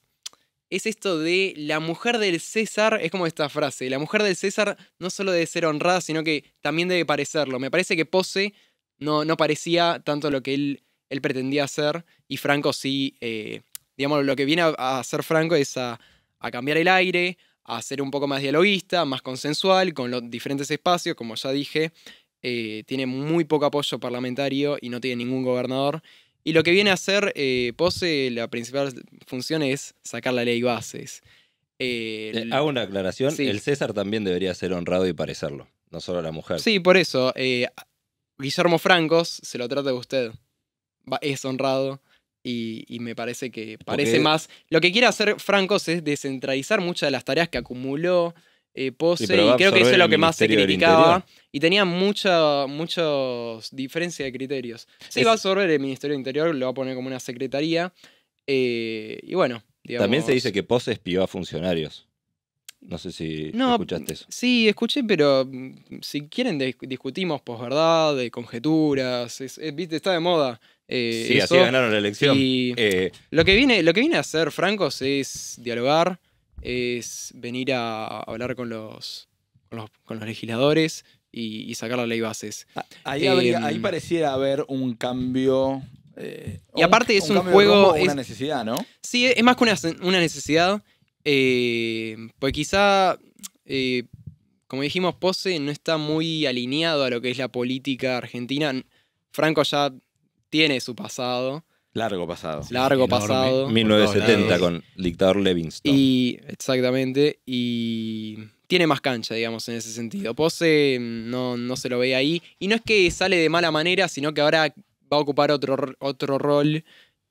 [SPEAKER 6] esto de la mujer del César, es como esta frase, la mujer del César no solo debe ser honrada, sino que también debe parecerlo. Me parece que Pose no parecía tanto lo que él pretendía hacer, y Franco sí, digamos, lo que viene a hacer Franco es a cambiar el aire, a ser un poco más dialoguista, más consensual, con los diferentes espacios, como ya dije. Tiene muy poco apoyo parlamentario y no tiene ningún gobernador. Y lo que viene a hacer Pose, la principal función es sacar la ley bases.
[SPEAKER 4] Hago una aclaración,
[SPEAKER 6] Sí.
[SPEAKER 4] el César también debería ser honrado y parecerlo, no solo la mujer.
[SPEAKER 6] Sí, por eso. Guillermo Francos, se lo trata de usted. Es honrado y me parece que parece
[SPEAKER 4] Porque-
[SPEAKER 6] más... Lo que quiere hacer Francos es descentralizar muchas de las tareas que acumuló Pose,
[SPEAKER 4] Sí, pero va
[SPEAKER 6] y
[SPEAKER 4] a
[SPEAKER 6] creo que eso es
[SPEAKER 4] absorber
[SPEAKER 6] lo
[SPEAKER 4] el
[SPEAKER 6] que más se
[SPEAKER 4] Ministerio del
[SPEAKER 6] criticaba.
[SPEAKER 4] Interior.
[SPEAKER 6] Y tenía muchas diferencias de criterios. Sí,
[SPEAKER 4] Es-
[SPEAKER 6] va a absorber el Ministerio del Interior, lo va a poner como una secretaría. Y bueno, digamos...
[SPEAKER 4] También se dice que Pose espió a funcionarios. No sé si
[SPEAKER 6] No,
[SPEAKER 4] escuchaste eso.
[SPEAKER 6] sí, escuché, pero si quieren discutimos posverdad, de conjeturas, viste, está de moda.
[SPEAKER 4] Sí,
[SPEAKER 6] eso.
[SPEAKER 4] así ganaron la elección.
[SPEAKER 6] Y lo que viene a hacer Francos es dialogar, es venir a hablar con los legisladores y sacar la ley bases.
[SPEAKER 3] Ahí,
[SPEAKER 6] Eh,
[SPEAKER 3] ahí pareciera haber un cambio.
[SPEAKER 6] Y aparte es un
[SPEAKER 3] cambio de
[SPEAKER 6] juego,
[SPEAKER 3] rumbo, una
[SPEAKER 6] es-
[SPEAKER 3] necesidad, ¿no?
[SPEAKER 6] Sí, es más que una necesidad, pues quizá, como dijimos, Pose no está muy alineado a lo que es la política argentina. Franco ya tiene su pasado,
[SPEAKER 3] Largo pasado.
[SPEAKER 6] largo
[SPEAKER 5] enorme.
[SPEAKER 6] pasado.
[SPEAKER 4] 1970
[SPEAKER 6] lados.
[SPEAKER 4] con el dictador Livingston.
[SPEAKER 6] Exactamente, y tiene más cancha, digamos, en ese sentido. Pose no se lo ve ahí, y no es que sale de mala manera, sino que ahora va a ocupar otro rol,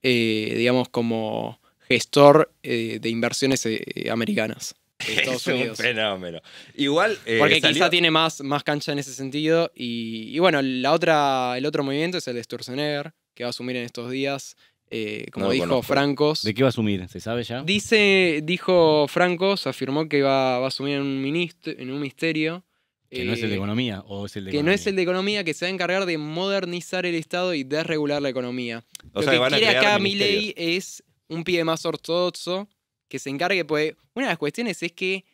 [SPEAKER 6] digamos, como gestor de inversiones americanas de Estados
[SPEAKER 4] Es un
[SPEAKER 6] Unidos.
[SPEAKER 4] fenómeno. Igual.
[SPEAKER 6] Porque
[SPEAKER 4] salió-
[SPEAKER 6] quizá tiene más cancha en ese sentido. Y bueno, el otro movimiento es el de Sturzenegger, que va a asumir en estos días, como
[SPEAKER 4] No lo
[SPEAKER 6] dijo
[SPEAKER 4] conozco.
[SPEAKER 6] Francos.
[SPEAKER 5] ¿De qué va a asumir? ¿Se sabe ya?
[SPEAKER 6] Dijo Francos, afirmó que va a asumir en un ministerio.
[SPEAKER 5] Que no es el de economía, o es el de
[SPEAKER 6] Que no
[SPEAKER 5] economía.
[SPEAKER 6] es el de economía, que se va a encargar de modernizar el Estado y desregular la economía.
[SPEAKER 4] O
[SPEAKER 6] Lo
[SPEAKER 4] sea,
[SPEAKER 6] que
[SPEAKER 4] van a
[SPEAKER 6] quiere
[SPEAKER 4] crear
[SPEAKER 6] acá
[SPEAKER 4] ministerios.
[SPEAKER 6] Milei es un pibe más ortodoxo que se encargue, pues una de las cuestiones es que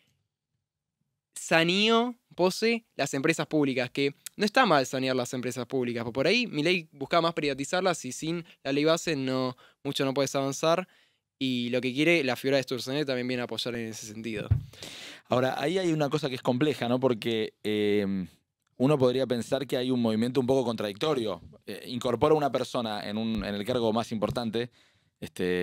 [SPEAKER 6] saneó Pose las empresas públicas, que no está mal sanear las empresas públicas, porque por ahí Milei buscaba más privatizarlas y sin la ley base mucho no puedes avanzar, y lo que quiere la figura de Sturzenegger también viene a apoyar en ese sentido.
[SPEAKER 3] Ahora, ahí hay una cosa que es compleja, ¿no? Porque uno podría pensar que hay un movimiento un poco contradictorio. Incorpora una persona en el cargo más importante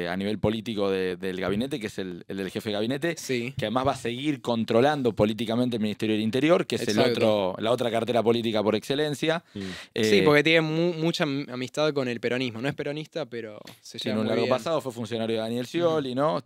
[SPEAKER 3] a nivel político del gabinete, que es el del jefe de gabinete,
[SPEAKER 6] Sí.
[SPEAKER 3] que además va a seguir controlando políticamente el Ministerio del Interior, que es
[SPEAKER 6] Exacto.
[SPEAKER 3] la otra cartera política por excelencia.
[SPEAKER 6] Sí, porque tiene mucha amistad con el peronismo. No es peronista, pero se
[SPEAKER 3] Tiene
[SPEAKER 6] lleva
[SPEAKER 3] un
[SPEAKER 6] muy
[SPEAKER 3] largo
[SPEAKER 6] bien.
[SPEAKER 3] pasado, fue funcionario de Daniel Scioli, ¿no?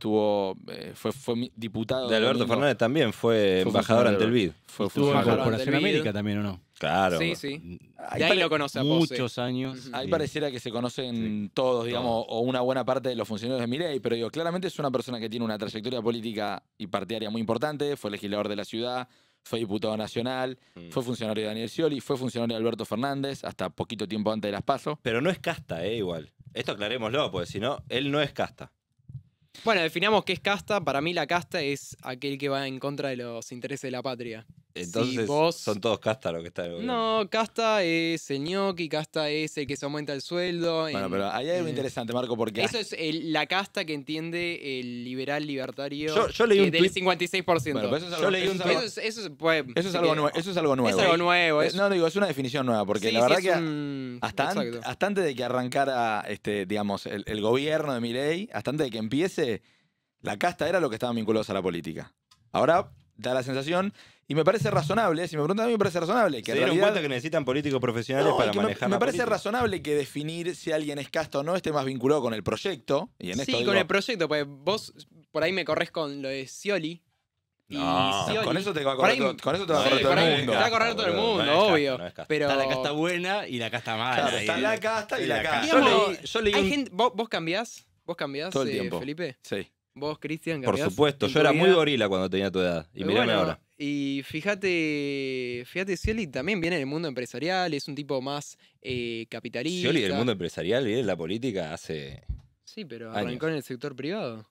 [SPEAKER 3] Fue diputado
[SPEAKER 4] De Alberto
[SPEAKER 3] domingo.
[SPEAKER 4] Fernández también fue embajador ante el BID.
[SPEAKER 3] Fue
[SPEAKER 5] Estuvo en
[SPEAKER 3] funcionario.
[SPEAKER 5] Corporación
[SPEAKER 6] Del BID.
[SPEAKER 5] América también, ¿o no?
[SPEAKER 4] Claro.
[SPEAKER 6] Sí, sí.
[SPEAKER 3] Ahí
[SPEAKER 6] De ahí lo conoce a Pose.
[SPEAKER 5] Muchos años.
[SPEAKER 3] Ahí
[SPEAKER 5] Bien.
[SPEAKER 3] pareciera que se conocen todos, digamos, o una buena parte de los funcionarios de Milei, pero digo, claramente es una persona que tiene una trayectoria política y partidaria muy importante, fue legislador de la ciudad, fue diputado nacional, fue funcionario de Daniel Scioli, fue funcionario de Alberto Fernández, hasta poquito tiempo antes de las PASO.
[SPEAKER 4] Pero no es casta, igual. Esto aclarémoslo, porque si no, él no es casta.
[SPEAKER 6] Bueno, definamos qué es casta. Para mí la casta es aquel que va en contra de los intereses de la patria.
[SPEAKER 4] Entonces,
[SPEAKER 6] Si vos-
[SPEAKER 4] son todos castas los que están en el gobierno.
[SPEAKER 6] No, casta es el ñoqui, casta es el que se aumenta el sueldo.
[SPEAKER 3] Bueno, pero ahí hay algo
[SPEAKER 6] eh,
[SPEAKER 3] interesante, Marco, porque
[SPEAKER 6] Eso es la casta que entiende el liberal libertario
[SPEAKER 4] Yo leí un
[SPEAKER 6] del
[SPEAKER 4] tuit-
[SPEAKER 6] 56%.
[SPEAKER 3] Bueno, pero eso es
[SPEAKER 4] Yo
[SPEAKER 3] algo,
[SPEAKER 4] leí un
[SPEAKER 3] eso es
[SPEAKER 4] tuit-
[SPEAKER 3] algo-
[SPEAKER 6] Eso
[SPEAKER 3] eso es algo nuevo. Eso es algo nuevo.
[SPEAKER 6] Es algo nuevo.
[SPEAKER 3] No, digo, es una definición nueva, porque
[SPEAKER 6] Sí,
[SPEAKER 3] la
[SPEAKER 6] sí,
[SPEAKER 3] verdad
[SPEAKER 6] es
[SPEAKER 3] que
[SPEAKER 6] un-
[SPEAKER 3] hasta
[SPEAKER 6] exacto.
[SPEAKER 3] antes de que arrancara digamos, el gobierno de Milei, hasta antes de que empiece, la casta era lo que estaban vinculados a la política. Ahora da la sensación, y me parece razonable, si me preguntan a mí me parece razonable, que
[SPEAKER 4] Se
[SPEAKER 3] en
[SPEAKER 4] dieron
[SPEAKER 3] realidad...
[SPEAKER 4] cuenta que necesitan políticos profesionales
[SPEAKER 3] No, y
[SPEAKER 4] para
[SPEAKER 3] que
[SPEAKER 4] manejar
[SPEAKER 3] me
[SPEAKER 4] la
[SPEAKER 3] parece
[SPEAKER 4] política.
[SPEAKER 3] razonable que definir si alguien es casta o no esté más vinculado con el proyecto. Y en
[SPEAKER 6] Sí,
[SPEAKER 3] esto
[SPEAKER 6] con
[SPEAKER 3] digo,
[SPEAKER 6] el proyecto, pues vos por ahí me corres con lo de Scioli. Y
[SPEAKER 4] No,
[SPEAKER 6] Scioli-
[SPEAKER 3] con eso te va a
[SPEAKER 6] por
[SPEAKER 3] correr,
[SPEAKER 6] ahí-
[SPEAKER 3] con eso te va a
[SPEAKER 6] Sí,
[SPEAKER 3] correr todo
[SPEAKER 6] por
[SPEAKER 3] el
[SPEAKER 6] ahí
[SPEAKER 3] mundo.
[SPEAKER 6] Te va a correr todo el
[SPEAKER 4] boludo,
[SPEAKER 6] mundo,
[SPEAKER 4] no es casta,
[SPEAKER 6] obvio.
[SPEAKER 4] no es casta.
[SPEAKER 6] Pero
[SPEAKER 5] Está la casta buena y la casta mala.
[SPEAKER 3] Claro,
[SPEAKER 5] ahí.
[SPEAKER 3] está la casta y la casta.
[SPEAKER 6] Digamos,
[SPEAKER 4] yo leí
[SPEAKER 6] hay
[SPEAKER 4] un-
[SPEAKER 6] gente, vos cambiás
[SPEAKER 3] Todo el tiempo.
[SPEAKER 6] Felipe.
[SPEAKER 3] Sí.
[SPEAKER 6] Vos, Cristian,
[SPEAKER 4] Por
[SPEAKER 6] cambiás.
[SPEAKER 4] supuesto,
[SPEAKER 6] en
[SPEAKER 4] yo
[SPEAKER 6] tu
[SPEAKER 4] era muy
[SPEAKER 6] vida.
[SPEAKER 4] gorila cuando tenía tu edad. Y mirame
[SPEAKER 6] Bueno,
[SPEAKER 4] ahora.
[SPEAKER 6] Y fíjate, Scioli también viene del mundo empresarial, es un tipo más capitalista.
[SPEAKER 4] Scioli del mundo empresarial y de la política hace...
[SPEAKER 6] Sí, pero
[SPEAKER 4] años.
[SPEAKER 6] arrancó en el sector privado.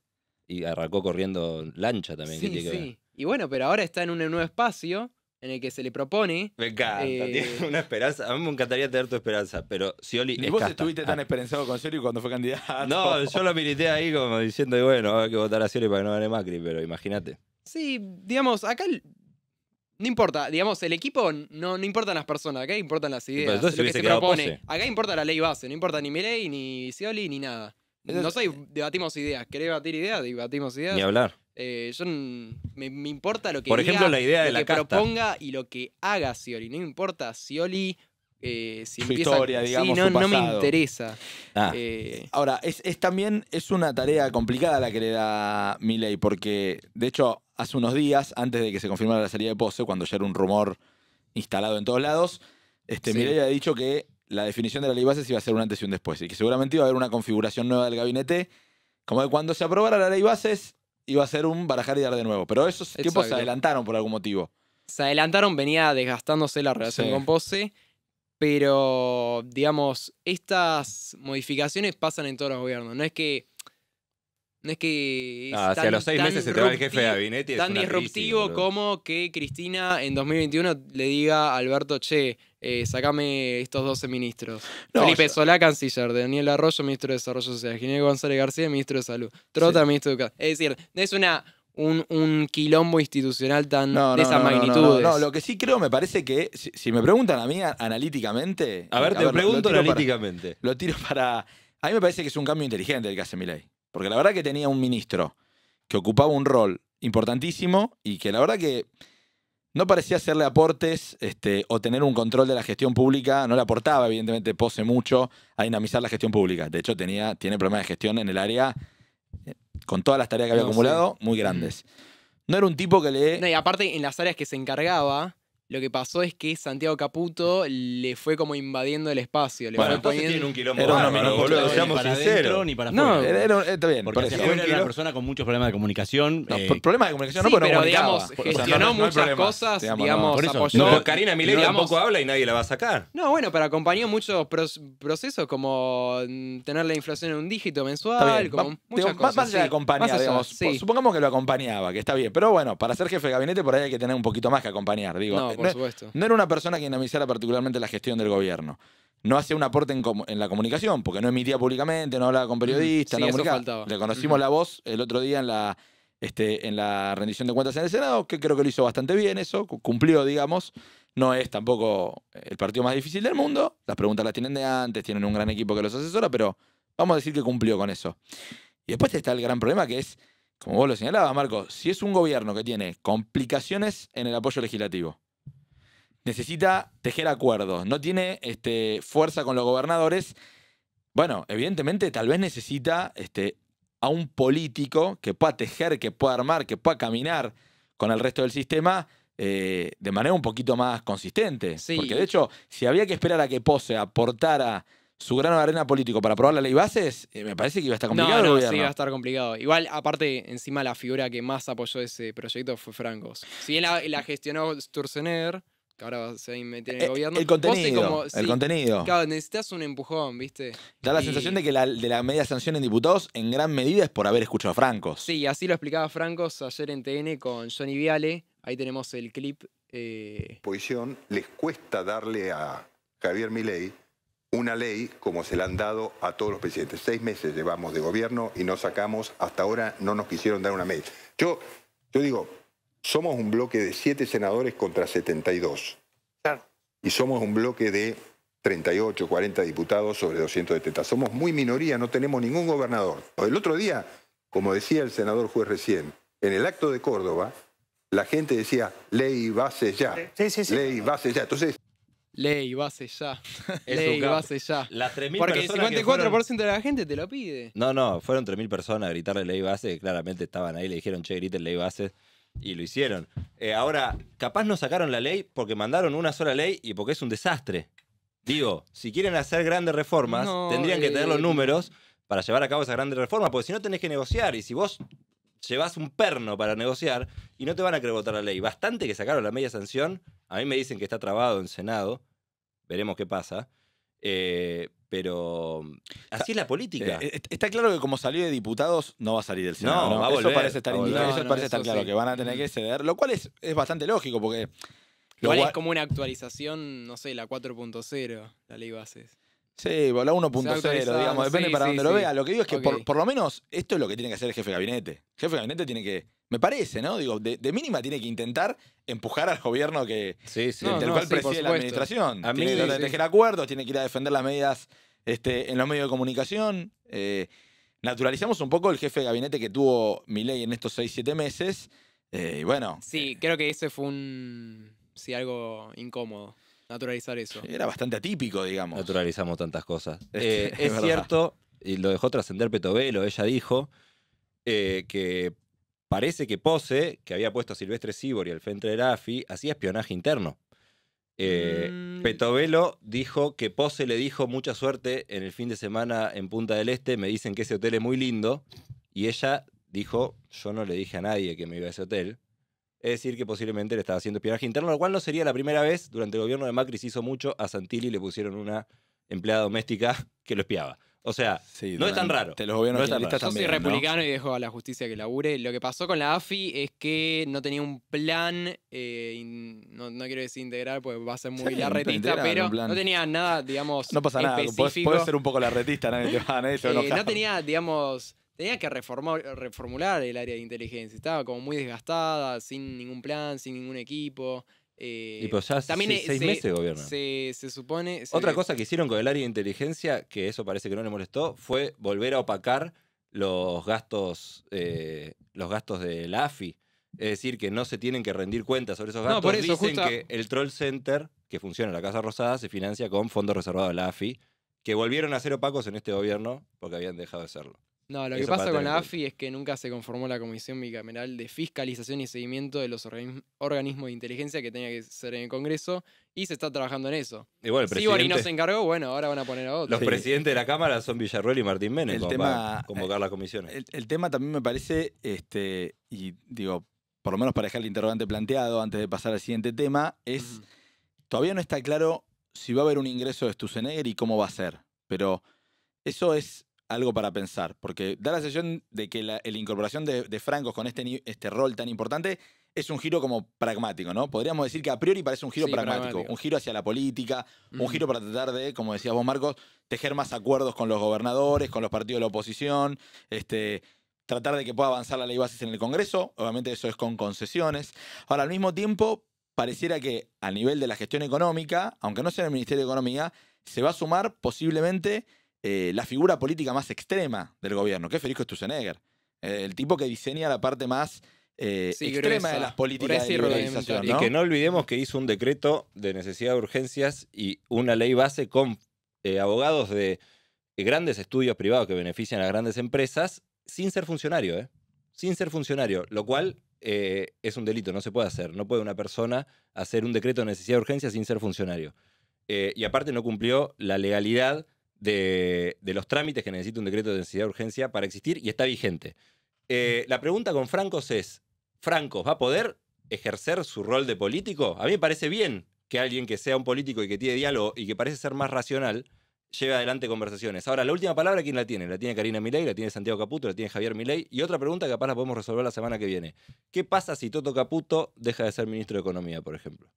[SPEAKER 4] Y arrancó corriendo lancha también. ¿qué
[SPEAKER 6] Sí,
[SPEAKER 4] tiene que ver?
[SPEAKER 6] sí. Y bueno, pero ahora está en un nuevo espacio en el que se le propone.
[SPEAKER 4] Me encanta, tiene una esperanza. A mí me encantaría tener tu esperanza, pero Scioli
[SPEAKER 3] Ni
[SPEAKER 4] es
[SPEAKER 3] vos
[SPEAKER 4] casta.
[SPEAKER 3] estuviste tan esperanzado con Scioli cuando fue candidato.
[SPEAKER 4] No, yo lo milité ahí como diciendo, bueno, hay que votar a Scioli para que no gane Macri, pero imagínate.
[SPEAKER 6] Sí, digamos, acá no importa, digamos, el equipo no importan las personas, acá importan las ideas,
[SPEAKER 4] entonces
[SPEAKER 6] lo que
[SPEAKER 4] hubiese
[SPEAKER 6] se
[SPEAKER 4] quedado
[SPEAKER 6] propone.
[SPEAKER 4] Pose.
[SPEAKER 6] Acá importa la ley base, no importa ni Milei, ni Scioli, ni nada. Debatimos ideas. ¿Querés debatir ideas? Debatimos ideas.
[SPEAKER 4] Ni hablar.
[SPEAKER 6] Me importa lo que
[SPEAKER 4] Por
[SPEAKER 6] diga,
[SPEAKER 4] ejemplo, la idea de
[SPEAKER 6] lo
[SPEAKER 4] la
[SPEAKER 6] que
[SPEAKER 4] casta.
[SPEAKER 6] proponga y lo que haga Scioli. No me importa Scioli si
[SPEAKER 3] Su
[SPEAKER 6] empieza...
[SPEAKER 3] historia, digamos,
[SPEAKER 6] sí,
[SPEAKER 3] su
[SPEAKER 6] no me
[SPEAKER 3] pasado.
[SPEAKER 6] interesa.
[SPEAKER 4] Ah.
[SPEAKER 3] Ahora, también es una tarea complicada la que le da Milei, porque de hecho hace unos días, antes de que se confirmara la salida de Pose, cuando ya era un rumor instalado en todos lados,
[SPEAKER 6] Sí.
[SPEAKER 3] Milei había dicho que la definición de la ley bases iba a ser un antes y un después, y que seguramente iba a haber una configuración nueva del gabinete, como que cuando se aprobara la ley bases iba a ser un barajar y dar de nuevo. Pero esos tiempos se
[SPEAKER 6] Exacto.
[SPEAKER 3] adelantaron por algún motivo.
[SPEAKER 6] Se adelantaron, venía desgastándose la relación
[SPEAKER 3] Sí.
[SPEAKER 6] con Pose, pero, digamos, estas modificaciones pasan en todos los gobiernos. No es que es
[SPEAKER 4] Hacia
[SPEAKER 6] tan-
[SPEAKER 4] los 6
[SPEAKER 6] tan
[SPEAKER 4] meses se te va el jefe de
[SPEAKER 6] rupti-
[SPEAKER 4] gabinete y es
[SPEAKER 6] tan
[SPEAKER 4] una crisis,
[SPEAKER 6] disruptivo
[SPEAKER 4] boludo.
[SPEAKER 6] como que Cristina en 2021 le diga a Alberto, che, sacame estos 12 ministros.
[SPEAKER 3] No,
[SPEAKER 6] Felipe
[SPEAKER 3] yo-
[SPEAKER 6] Solá, canciller. Daniel Arroyo, ministro de Desarrollo Social. Ginés González García, ministro de Salud. Trota, ministro de Educación. Es decir, no es un quilombo institucional tan de esa magnitud.
[SPEAKER 3] No, lo que sí creo, me parece que, si me preguntan a mí analíticamente...
[SPEAKER 4] A ver, te
[SPEAKER 3] lo
[SPEAKER 4] pregunto
[SPEAKER 3] tiro
[SPEAKER 4] analíticamente.
[SPEAKER 3] Lo tiro para... A mí me parece que es un cambio inteligente el que hace Milei. Porque la verdad que tenía un ministro que ocupaba un rol importantísimo y que la verdad que no parecía hacerle aportes o tener un control de la gestión pública. No le aportaba, evidentemente, Pose mucho a dinamizar la gestión pública. De hecho, tiene problemas de gestión en el área, con todas las tareas que había acumulado, muy grandes. No era un tipo que le...
[SPEAKER 6] No, y aparte, en las áreas que se encargaba, lo que pasó es que Santiago Caputo le fue como invadiendo el espacio. Le
[SPEAKER 4] Bueno,
[SPEAKER 6] fue
[SPEAKER 4] entonces
[SPEAKER 6] poniendo...
[SPEAKER 4] tiene un quilombo
[SPEAKER 3] Era un
[SPEAKER 4] bárbaro,
[SPEAKER 3] nominado,
[SPEAKER 4] boludo,
[SPEAKER 3] ni
[SPEAKER 4] seamos
[SPEAKER 5] para
[SPEAKER 4] sinceros.
[SPEAKER 5] adentro ni para
[SPEAKER 6] No,
[SPEAKER 5] afuera.
[SPEAKER 3] Está bien,
[SPEAKER 5] Porque
[SPEAKER 3] por
[SPEAKER 5] hacia
[SPEAKER 3] eso.
[SPEAKER 5] afuera era una persona con muchos problemas de comunicación.
[SPEAKER 3] No, problemas de comunicación
[SPEAKER 6] Sí,
[SPEAKER 3] no, porque
[SPEAKER 6] pero
[SPEAKER 3] no comunicaba.
[SPEAKER 6] digamos,
[SPEAKER 3] O sea,
[SPEAKER 6] gestionó
[SPEAKER 3] no hay
[SPEAKER 6] muchas
[SPEAKER 3] problemas,
[SPEAKER 6] cosas,
[SPEAKER 3] no.
[SPEAKER 6] digamos,
[SPEAKER 5] Por eso,
[SPEAKER 6] apoyó...
[SPEAKER 4] No, Karina Milei
[SPEAKER 6] digamos-
[SPEAKER 4] tampoco habla y nadie la va a sacar.
[SPEAKER 6] No, bueno, pero acompañó muchos procesos como tener la inflación en un dígito
[SPEAKER 3] Está
[SPEAKER 6] mensual,
[SPEAKER 3] bien.
[SPEAKER 6] como muchas
[SPEAKER 3] Digo,
[SPEAKER 6] cosas.
[SPEAKER 3] más allá de
[SPEAKER 6] sí.
[SPEAKER 3] acompañar,
[SPEAKER 6] Más allá,
[SPEAKER 3] digamos.
[SPEAKER 6] sí.
[SPEAKER 3] Supongamos que lo acompañaba, que está bien. Pero bueno, para ser jefe de gabinete por ahí hay que tener un poquito más que acompañar. Digo,
[SPEAKER 6] No, por supuesto.
[SPEAKER 3] no era una persona que dinamizara particularmente la gestión del gobierno. No hacía un aporte en la comunicación, porque no emitía públicamente, no hablaba con periodistas,
[SPEAKER 6] Sí,
[SPEAKER 3] no
[SPEAKER 6] eso
[SPEAKER 3] comunicaba.
[SPEAKER 6] faltaba.
[SPEAKER 3] Le conocimos la voz el otro día en la rendición de cuentas en el Senado, que creo que lo hizo bastante bien eso, cumplió, digamos. No es tampoco el partido más difícil del mundo. Las preguntas las tienen de antes, tienen un gran equipo que los asesora, pero vamos a decir que cumplió con eso. Y después está el gran problema que es, como vos lo señalabas, Marco, si es un gobierno que tiene complicaciones en el apoyo legislativo, necesita tejer acuerdos, no tiene fuerza con los gobernadores, bueno, evidentemente tal vez necesita a un político que pueda tejer, que pueda armar, que pueda caminar con el resto del sistema de manera un poquito más consistente.
[SPEAKER 6] Sí.
[SPEAKER 3] Porque de hecho, si había que esperar a que Pose aportara su grano de arena político para aprobar la ley bases, me parece que iba a estar complicado el
[SPEAKER 6] No,
[SPEAKER 3] gobierno.
[SPEAKER 6] sí, va a estar complicado. Igual, aparte, encima la figura que más apoyó ese proyecto fue Francos. Si bien la gestionó Sturzenegger, que ahora se va a meter en el gobierno.
[SPEAKER 3] El
[SPEAKER 6] Pose
[SPEAKER 3] contenido,
[SPEAKER 6] como-
[SPEAKER 3] el
[SPEAKER 6] sí,
[SPEAKER 3] contenido.
[SPEAKER 6] Claro, necesitas un empujón, ¿viste?
[SPEAKER 3] Da la
[SPEAKER 6] Y-
[SPEAKER 3] sensación de que de la media sanción en diputados en gran medida es por haber escuchado a Francos.
[SPEAKER 6] Sí, así lo explicaba Francos ayer en TN con Johnny Viale. Ahí tenemos el clip.
[SPEAKER 11] Oposición les cuesta darle a Javier Milei una ley como se la han dado a todos los presidentes. 6 meses llevamos de gobierno y no sacamos, hasta ahora no nos quisieron dar una ley. Yo digo, somos un bloque de 7 senadores contra 72.
[SPEAKER 12] Claro.
[SPEAKER 11] Y somos un bloque de 38, 40 diputados sobre 270. Somos muy minoría, no tenemos ningún gobernador. El otro día, como decía el senador juez recién, en el acto de Córdoba, la gente decía, ley base ya,
[SPEAKER 12] Sí.
[SPEAKER 11] ley base ya. Entonces,
[SPEAKER 6] Ley, base ya.
[SPEAKER 4] Es
[SPEAKER 6] Ley,
[SPEAKER 4] un capo.
[SPEAKER 6] base ya.
[SPEAKER 4] Las 3.000
[SPEAKER 6] Porque el
[SPEAKER 4] personas que
[SPEAKER 6] 54% de la gente te lo pide.
[SPEAKER 4] No, fueron 3.000 personas a gritarle ley base, que claramente estaban ahí, le dijeron, che, griten ley base, y lo hicieron. Ahora, capaz no sacaron la ley porque mandaron una sola ley y porque es un desastre. Digo, si quieren hacer grandes reformas,
[SPEAKER 6] No,
[SPEAKER 4] tendrían que tener los números para llevar a cabo esas grandes reformas, porque si no tenés que negociar, y si vos llevas un perno para negociar, y no te van a querer votar la ley. Bastante que sacaron la media sanción, a mí me dicen que está trabado en Senado, veremos qué pasa. Pero así es la política.
[SPEAKER 3] Está claro que como salió de diputados, no va a salir del Senado.
[SPEAKER 4] No, va a
[SPEAKER 3] Eso
[SPEAKER 4] volver,
[SPEAKER 3] parece estar
[SPEAKER 4] va a
[SPEAKER 3] indicado,
[SPEAKER 6] volver.
[SPEAKER 3] eso
[SPEAKER 6] No,
[SPEAKER 3] parece
[SPEAKER 6] no,
[SPEAKER 3] estar
[SPEAKER 6] eso
[SPEAKER 3] claro,
[SPEAKER 6] sí.
[SPEAKER 3] que van a tener que ceder, lo cual es bastante lógico, porque...
[SPEAKER 6] Igual
[SPEAKER 3] lo
[SPEAKER 6] es
[SPEAKER 3] gua-
[SPEAKER 6] como una actualización, no sé, la 4.0, la ley bases.
[SPEAKER 3] Sí, la 1.0, digamos, depende
[SPEAKER 6] sí,
[SPEAKER 3] para
[SPEAKER 6] sí,
[SPEAKER 3] donde lo
[SPEAKER 6] sí.
[SPEAKER 3] vea. Lo que digo es que
[SPEAKER 6] Ok.
[SPEAKER 3] por lo menos esto es lo que tiene que hacer el jefe de gabinete. El jefe de gabinete tiene que, me parece, ¿no? Digo, de mínima tiene que intentar empujar al gobierno que,
[SPEAKER 4] Sí, sí.
[SPEAKER 6] No,
[SPEAKER 3] del
[SPEAKER 6] no,
[SPEAKER 3] cual
[SPEAKER 6] sí, por
[SPEAKER 3] preside la
[SPEAKER 6] supuesto.
[SPEAKER 3] administración.
[SPEAKER 4] A
[SPEAKER 3] Tiene
[SPEAKER 4] mí-
[SPEAKER 3] que tratar de
[SPEAKER 4] sí.
[SPEAKER 3] tejer acuerdos, tiene que ir a defender las medidas en los medios de comunicación. Naturalizamos un poco el jefe de gabinete que tuvo Milei en estos 6-7 meses. Y bueno,
[SPEAKER 6] Sí, creo que ese fue algo incómodo, naturalizar eso.
[SPEAKER 3] era bastante atípico, digamos.
[SPEAKER 4] Naturalizamos tantas cosas.
[SPEAKER 3] Es
[SPEAKER 4] Es
[SPEAKER 3] verdad.
[SPEAKER 4] cierto, y lo dejó trascender Petovelo, ella dijo que parece que Pose, que había puesto a Silvestre Sibori al frente de la AFI, hacía espionaje interno. Petovelo dijo que Pose le dijo mucha suerte en el fin de semana en Punta del Este, me dicen que ese hotel es muy lindo, y ella dijo, yo no le dije a nadie que me iba a ese hotel. Es decir, que posiblemente le estaba haciendo espionaje interno, lo cual no sería la primera vez. Durante el gobierno de Macri se hizo mucho. A Santilli le pusieron una empleada doméstica que lo espiaba. O sea,
[SPEAKER 3] Sí,
[SPEAKER 4] no es tan raro.
[SPEAKER 3] durante los gobiernos
[SPEAKER 4] No es tan
[SPEAKER 3] kirchneristas
[SPEAKER 6] Yo soy
[SPEAKER 3] también, ¿no?
[SPEAKER 6] republicano y dejo a la justicia que labure. Lo que pasó con la AFI es que no tenía un plan, no quiero decir integral porque va a ser muy
[SPEAKER 3] Sí, un plan
[SPEAKER 6] larretista,
[SPEAKER 3] integral,
[SPEAKER 6] pero
[SPEAKER 3] un plan.
[SPEAKER 6] no tenía nada, digamos,
[SPEAKER 3] No pasa nada,
[SPEAKER 6] específico.
[SPEAKER 3] podés ser un poco la retista, nadie te va, nadie se va a enojar.
[SPEAKER 6] No tenía, digamos, tenía que reformular el área de inteligencia. Estaba como muy desgastada, sin ningún plan, sin ningún equipo.
[SPEAKER 4] Y pues ya hace
[SPEAKER 6] también
[SPEAKER 4] 6 meses gobiernan.
[SPEAKER 6] Se supone...
[SPEAKER 4] Otra cosa que hicieron con el área de inteligencia, que eso parece que no le molestó, fue volver a opacar los gastos de la AFI. Es decir, que no se tienen que rendir cuentas sobre esos gastos.
[SPEAKER 6] No, por eso,
[SPEAKER 4] Dicen
[SPEAKER 6] justo-
[SPEAKER 4] que el Troll Center, que funciona en la Casa Rosada, se financia con fondos reservados de la AFI, que volvieron a ser opacos en este gobierno porque habían dejado de serlo.
[SPEAKER 6] No, lo que
[SPEAKER 4] Eso
[SPEAKER 6] pasa
[SPEAKER 4] para
[SPEAKER 6] con
[SPEAKER 4] tener
[SPEAKER 6] la
[SPEAKER 4] en
[SPEAKER 6] AFI es que nunca se conformó la Comisión Bicameral de Fiscalización y Seguimiento de los organismos de inteligencia que tenía que ser en el Congreso y se está trabajando en eso.
[SPEAKER 4] Y bueno, el
[SPEAKER 6] Sibori no
[SPEAKER 4] presidente-
[SPEAKER 6] se encargó, bueno, ahora van a poner a otro.
[SPEAKER 4] Los presidentes de la Cámara son Villarroel y Martín Menem,
[SPEAKER 3] El
[SPEAKER 4] como
[SPEAKER 3] tema-
[SPEAKER 4] para convocar las comisiones.
[SPEAKER 3] El tema también me parece, y digo, por lo menos para dejar el interrogante planteado antes de pasar al siguiente tema, es todavía no está claro si va a haber un ingreso de Sturzenegger y cómo va a ser. Pero eso es algo para pensar, porque da la sensación de que la incorporación de Francos con este rol tan importante es un giro como pragmático, ¿no? Podríamos decir que a priori parece un giro
[SPEAKER 6] Sí,
[SPEAKER 3] pragmático,
[SPEAKER 6] pragmático.
[SPEAKER 3] un giro hacia la política, un
[SPEAKER 6] Ujú.
[SPEAKER 3] giro para tratar de, como decías vos, Marcos, tejer más acuerdos con los gobernadores, con los partidos de la oposición, tratar de que pueda avanzar la ley bases en el Congreso, obviamente eso es con concesiones. Ahora, al mismo tiempo, pareciera que a nivel de la gestión económica, aunque no sea en el Ministerio de Economía, se va a sumar posiblemente la figura política más extrema del gobierno, que es Federico Sturzenegger, el tipo que diseña la parte más extrema
[SPEAKER 6] gruesa,
[SPEAKER 3] de las políticas
[SPEAKER 6] gruesa
[SPEAKER 3] de
[SPEAKER 6] y
[SPEAKER 3] liberalización.
[SPEAKER 4] Y que no olvidemos que hizo un decreto de necesidad de urgencias y una ley base con abogados de grandes estudios privados que benefician a grandes empresas sin ser funcionario, ¿eh? Sin ser funcionario, lo cual es un delito, no se puede hacer. No puede una persona hacer un decreto de necesidad de urgencia sin ser funcionario. Y aparte no cumplió la legalidad de los trámites que necesita un decreto de necesidad de urgencia para existir y está vigente. La pregunta con Francos es, ¿Francos va a poder ejercer su rol de político? A mí me parece bien que alguien que sea un político y que tiene diálogo y que parece ser más racional lleve adelante conversaciones. Ahora, la última palabra, ¿quién la tiene? La tiene Karina Milei, la tiene Santiago Caputo, la tiene Javier Milei. Y otra pregunta que capaz la podemos resolver la semana que viene. ¿Qué pasa si Toto Caputo deja de ser ministro de Economía, por ejemplo?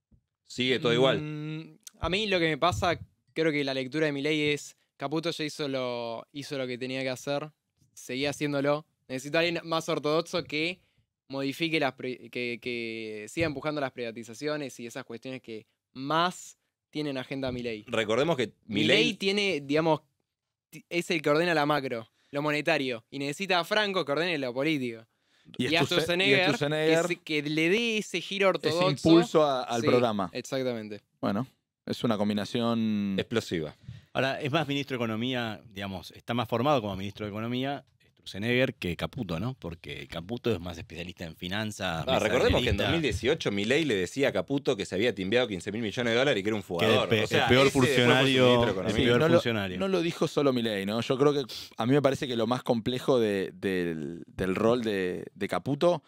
[SPEAKER 4] ¿Sigue todo igual?
[SPEAKER 6] A mí lo que me pasa, creo que la lectura de mi ley es, Caputo ya hizo lo que tenía que hacer, seguía haciéndolo. Necesito a alguien más ortodoxo que modifique que siga empujando las privatizaciones y esas cuestiones que más tienen agenda Milei.
[SPEAKER 4] Recordemos que
[SPEAKER 6] Milei
[SPEAKER 4] Milei
[SPEAKER 6] tiene, digamos, es el que ordena la macro, lo monetario, y necesita a Franco que ordene lo político. Y a Sturzenegger que le dé ese giro ortodoxo.
[SPEAKER 3] Ese impulso al
[SPEAKER 6] Sí,
[SPEAKER 3] programa.
[SPEAKER 6] Exactamente.
[SPEAKER 3] Bueno, es una combinación
[SPEAKER 4] explosiva.
[SPEAKER 5] Ahora, es más ministro de Economía, digamos, está más formado como ministro de Economía Sturzenegger que Caputo, ¿no? Porque Caputo es más especialista en finanzas.
[SPEAKER 4] Recordemos que en
[SPEAKER 5] mesadista.
[SPEAKER 4] 2018 Milei le decía a Caputo que se había timbiado 15.000 millones de dólares y que era un fugador.
[SPEAKER 5] Que el
[SPEAKER 4] O sea,
[SPEAKER 5] peor
[SPEAKER 4] ese después fue su
[SPEAKER 5] funcionario-
[SPEAKER 4] ministro de
[SPEAKER 5] el
[SPEAKER 4] Economía.
[SPEAKER 5] peor
[SPEAKER 3] no
[SPEAKER 5] funcionario.
[SPEAKER 3] No lo dijo solo Milei, ¿no? Yo creo que a mí me parece que lo más complejo del rol de Caputo,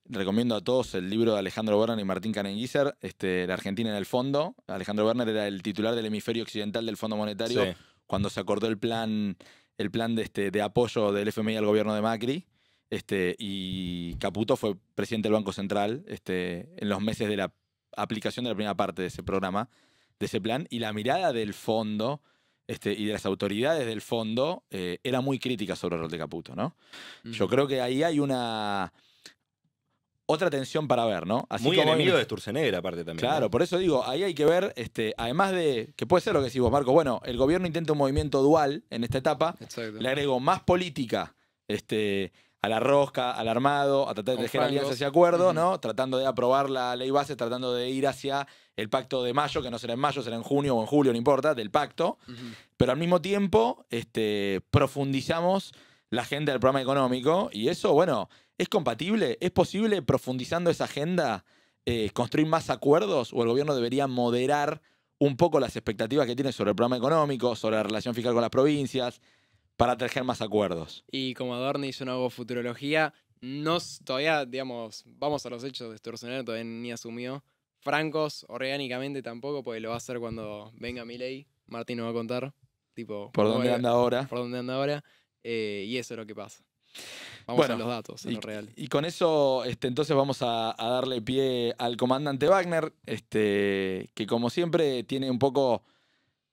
[SPEAKER 3] recomiendo a todos el libro de Alejandro Werner y Martín Canenguícer, La Argentina en el Fondo. Alejandro Werner era el titular del hemisferio occidental del Fondo Monetario
[SPEAKER 4] Sí.
[SPEAKER 3] cuando se acordó el plan de apoyo del FMI al gobierno de Macri. Y Caputo fue presidente del Banco Central en los meses de la aplicación de la primera parte de ese programa, de ese plan. Y la mirada del fondo y de las autoridades del fondo era muy crítica sobre el rol de Caputo, ¿no? Yo creo que ahí hay otra tensión para ver, ¿no?
[SPEAKER 4] Así muy como enemigo de Sturzenegger, aparte también.
[SPEAKER 3] Claro,
[SPEAKER 4] ¿no?
[SPEAKER 3] por eso digo, ahí hay que ver, además de, que puede ser lo que decís vos, Marco, bueno, el gobierno intenta un movimiento dual en esta etapa,
[SPEAKER 6] Exacto.
[SPEAKER 3] le agrego más política a la rosca, al armado, a tratar de tejer alianzas y acuerdos, ¿no? Tratando de aprobar la ley base, tratando de ir hacia el pacto de mayo, que no será en mayo, será en junio o en julio, no importa, del pacto, pero al mismo tiempo profundizamos la agenda del programa económico y eso, bueno, ¿es compatible? ¿Es posible, profundizando esa agenda, construir más acuerdos o el gobierno debería moderar un poco las expectativas que tiene sobre el programa económico, sobre la relación fiscal con las provincias, para tejer más acuerdos?
[SPEAKER 6] Y como Adorni, yo no hago futurología, todavía, digamos, vamos a los hechos de Sturzenegger, todavía ni asumió. Francos, orgánicamente tampoco, porque lo va a hacer cuando venga Milei. Martín nos va a contar, tipo...
[SPEAKER 3] ¿Por dónde anda ahora?
[SPEAKER 6] Por dónde anda ahora. Y eso es lo que pasa. Vamos a los datos, a lo real.
[SPEAKER 3] Y con eso, entonces vamos a darle pie al comandante Wagner, que como siempre tiene un poco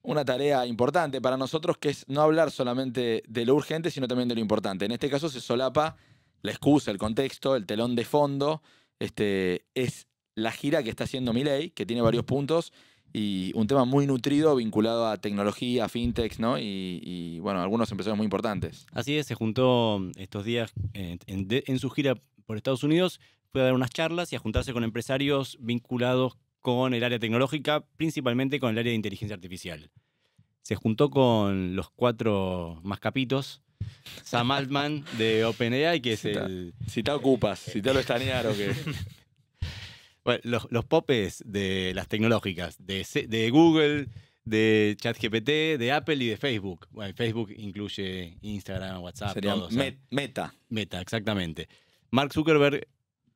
[SPEAKER 3] una tarea importante para nosotros, que es no hablar solamente de lo urgente, sino también de lo importante. En este caso se solapa la excusa, el contexto, el telón de fondo, es la gira que está haciendo Milei, que tiene varios puntos, y un tema muy nutrido vinculado a tecnología, fintech, ¿no? Y bueno, algunos empresarios muy importantes.
[SPEAKER 5] Así es, se juntó estos días en su gira por Estados Unidos, fue a dar unas charlas y a juntarse con empresarios vinculados con el área tecnológica, principalmente con el área de inteligencia artificial. Se juntó con los 4 más capitos, Sam Altman de OpenAI, que es
[SPEAKER 3] Si te ocupas, si te lo extrañaron, que...
[SPEAKER 5] Bueno, los popes de las tecnológicas, de Google, de ChatGPT, de Apple y de Facebook. Bueno, Facebook incluye Instagram, WhatsApp,
[SPEAKER 3] sería
[SPEAKER 5] todo.
[SPEAKER 3] Meta.
[SPEAKER 5] Meta, exactamente. Mark Zuckerberg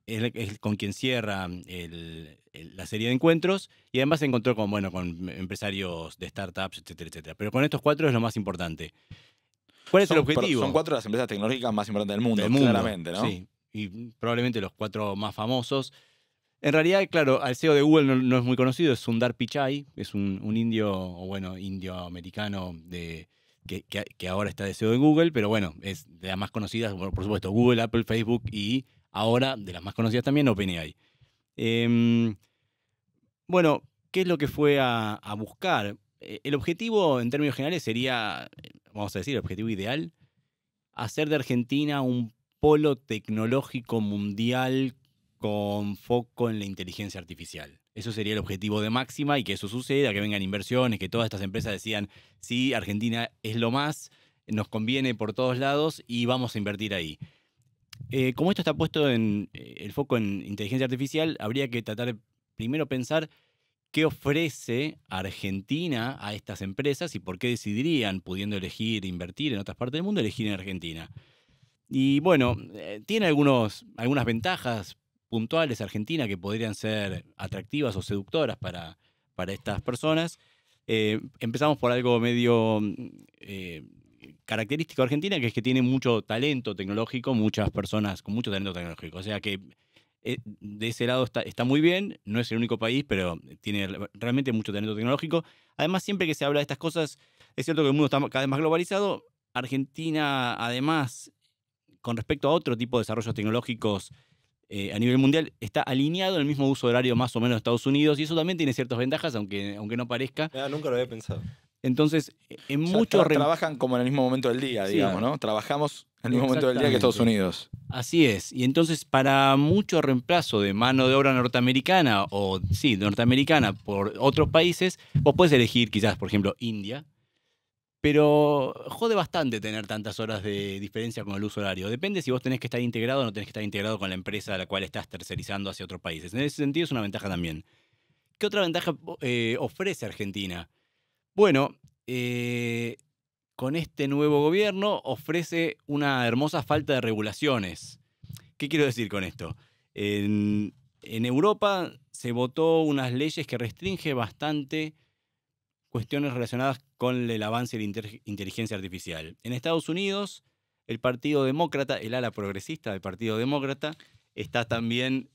[SPEAKER 5] es con quien cierra la serie de encuentros y además se encontró con empresarios de startups, etcétera, etcétera. Pero con estos 4 es lo más importante. ¿Cuál es el objetivo?
[SPEAKER 3] Son 4 de las empresas tecnológicas más importantes del mundo, claramente, ¿no?
[SPEAKER 5] Sí, y probablemente los 4 más famosos. En realidad, claro, al CEO de Google no es muy conocido, es Sundar Pichai, es un indio-americano que ahora está de CEO de Google, pero bueno, es de las más conocidas, por supuesto, Google, Apple, Facebook y ahora de las más conocidas también OpenAI. Bueno, ¿qué es lo que fue a buscar? El objetivo en términos generales sería, vamos a decir, el objetivo ideal, hacer de Argentina un polo tecnológico mundial con foco en la inteligencia artificial. Eso sería el objetivo de máxima y que eso suceda, que vengan inversiones, que todas estas empresas decían, sí, Argentina es lo más, nos conviene por todos lados y vamos a invertir ahí. Como esto está puesto en el foco en inteligencia artificial, habría que tratar de primero pensar qué ofrece Argentina a estas empresas y por qué decidirían, pudiendo elegir invertir en otras partes del mundo, elegir en Argentina. Y bueno, tiene algunas ventajas puntuales Argentina que podrían ser atractivas o seductoras para estas personas. Empezamos por algo medio característico de Argentina, que es que tiene mucho talento tecnológico, muchas personas con mucho talento tecnológico. O sea que de ese lado está muy bien, no es el único país, pero tiene realmente mucho talento tecnológico. Además, siempre que se habla de estas cosas, es cierto que el mundo está cada vez más globalizado. Argentina, además, con respecto a otro tipo de desarrollos tecnológicos a nivel mundial, está alineado en el mismo uso horario más o menos de Estados Unidos y eso también tiene ciertas ventajas, aunque no parezca.
[SPEAKER 4] Nunca lo había pensado.
[SPEAKER 5] Entonces, en muchos...
[SPEAKER 3] Trabajan como en el mismo momento del día, digamos, ¿no? Trabajamos en el mismo momento del día que Estados Unidos.
[SPEAKER 5] Así es. Y entonces, para mucho reemplazo de mano de obra norteamericana norteamericana por otros países, vos podés elegir quizás, por ejemplo, India, pero jode bastante tener tantas horas de diferencia con el uso horario. Depende si vos tenés que estar integrado o no tenés que estar integrado con la empresa a la cual estás tercerizando hacia otros países. En ese sentido es una ventaja también. ¿Qué otra ventaja ofrece Argentina? Bueno, con este nuevo gobierno ofrece una hermosa falta de regulaciones. ¿Qué quiero decir con esto? En Europa se votó unas leyes que restringen bastante cuestiones relacionadas con el avance de la inteligencia artificial. En Estados Unidos, el Partido Demócrata, el ala progresista del Partido Demócrata, está también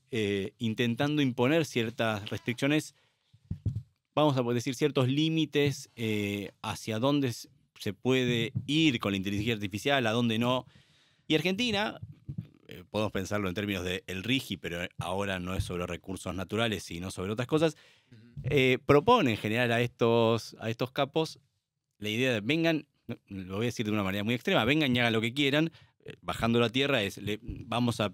[SPEAKER 5] intentando imponer ciertas restricciones vamos a decir, ciertos límites hacia dónde se puede ir con la inteligencia artificial, a dónde no. Y Argentina, podemos pensarlo en términos de el RIGI, pero ahora no es sobre recursos naturales, sino sobre otras cosas, propone en general a estos capos la idea de vengan, lo voy a decir de una manera muy extrema, vengan y hagan lo que quieran. Bajando la tierra vamos a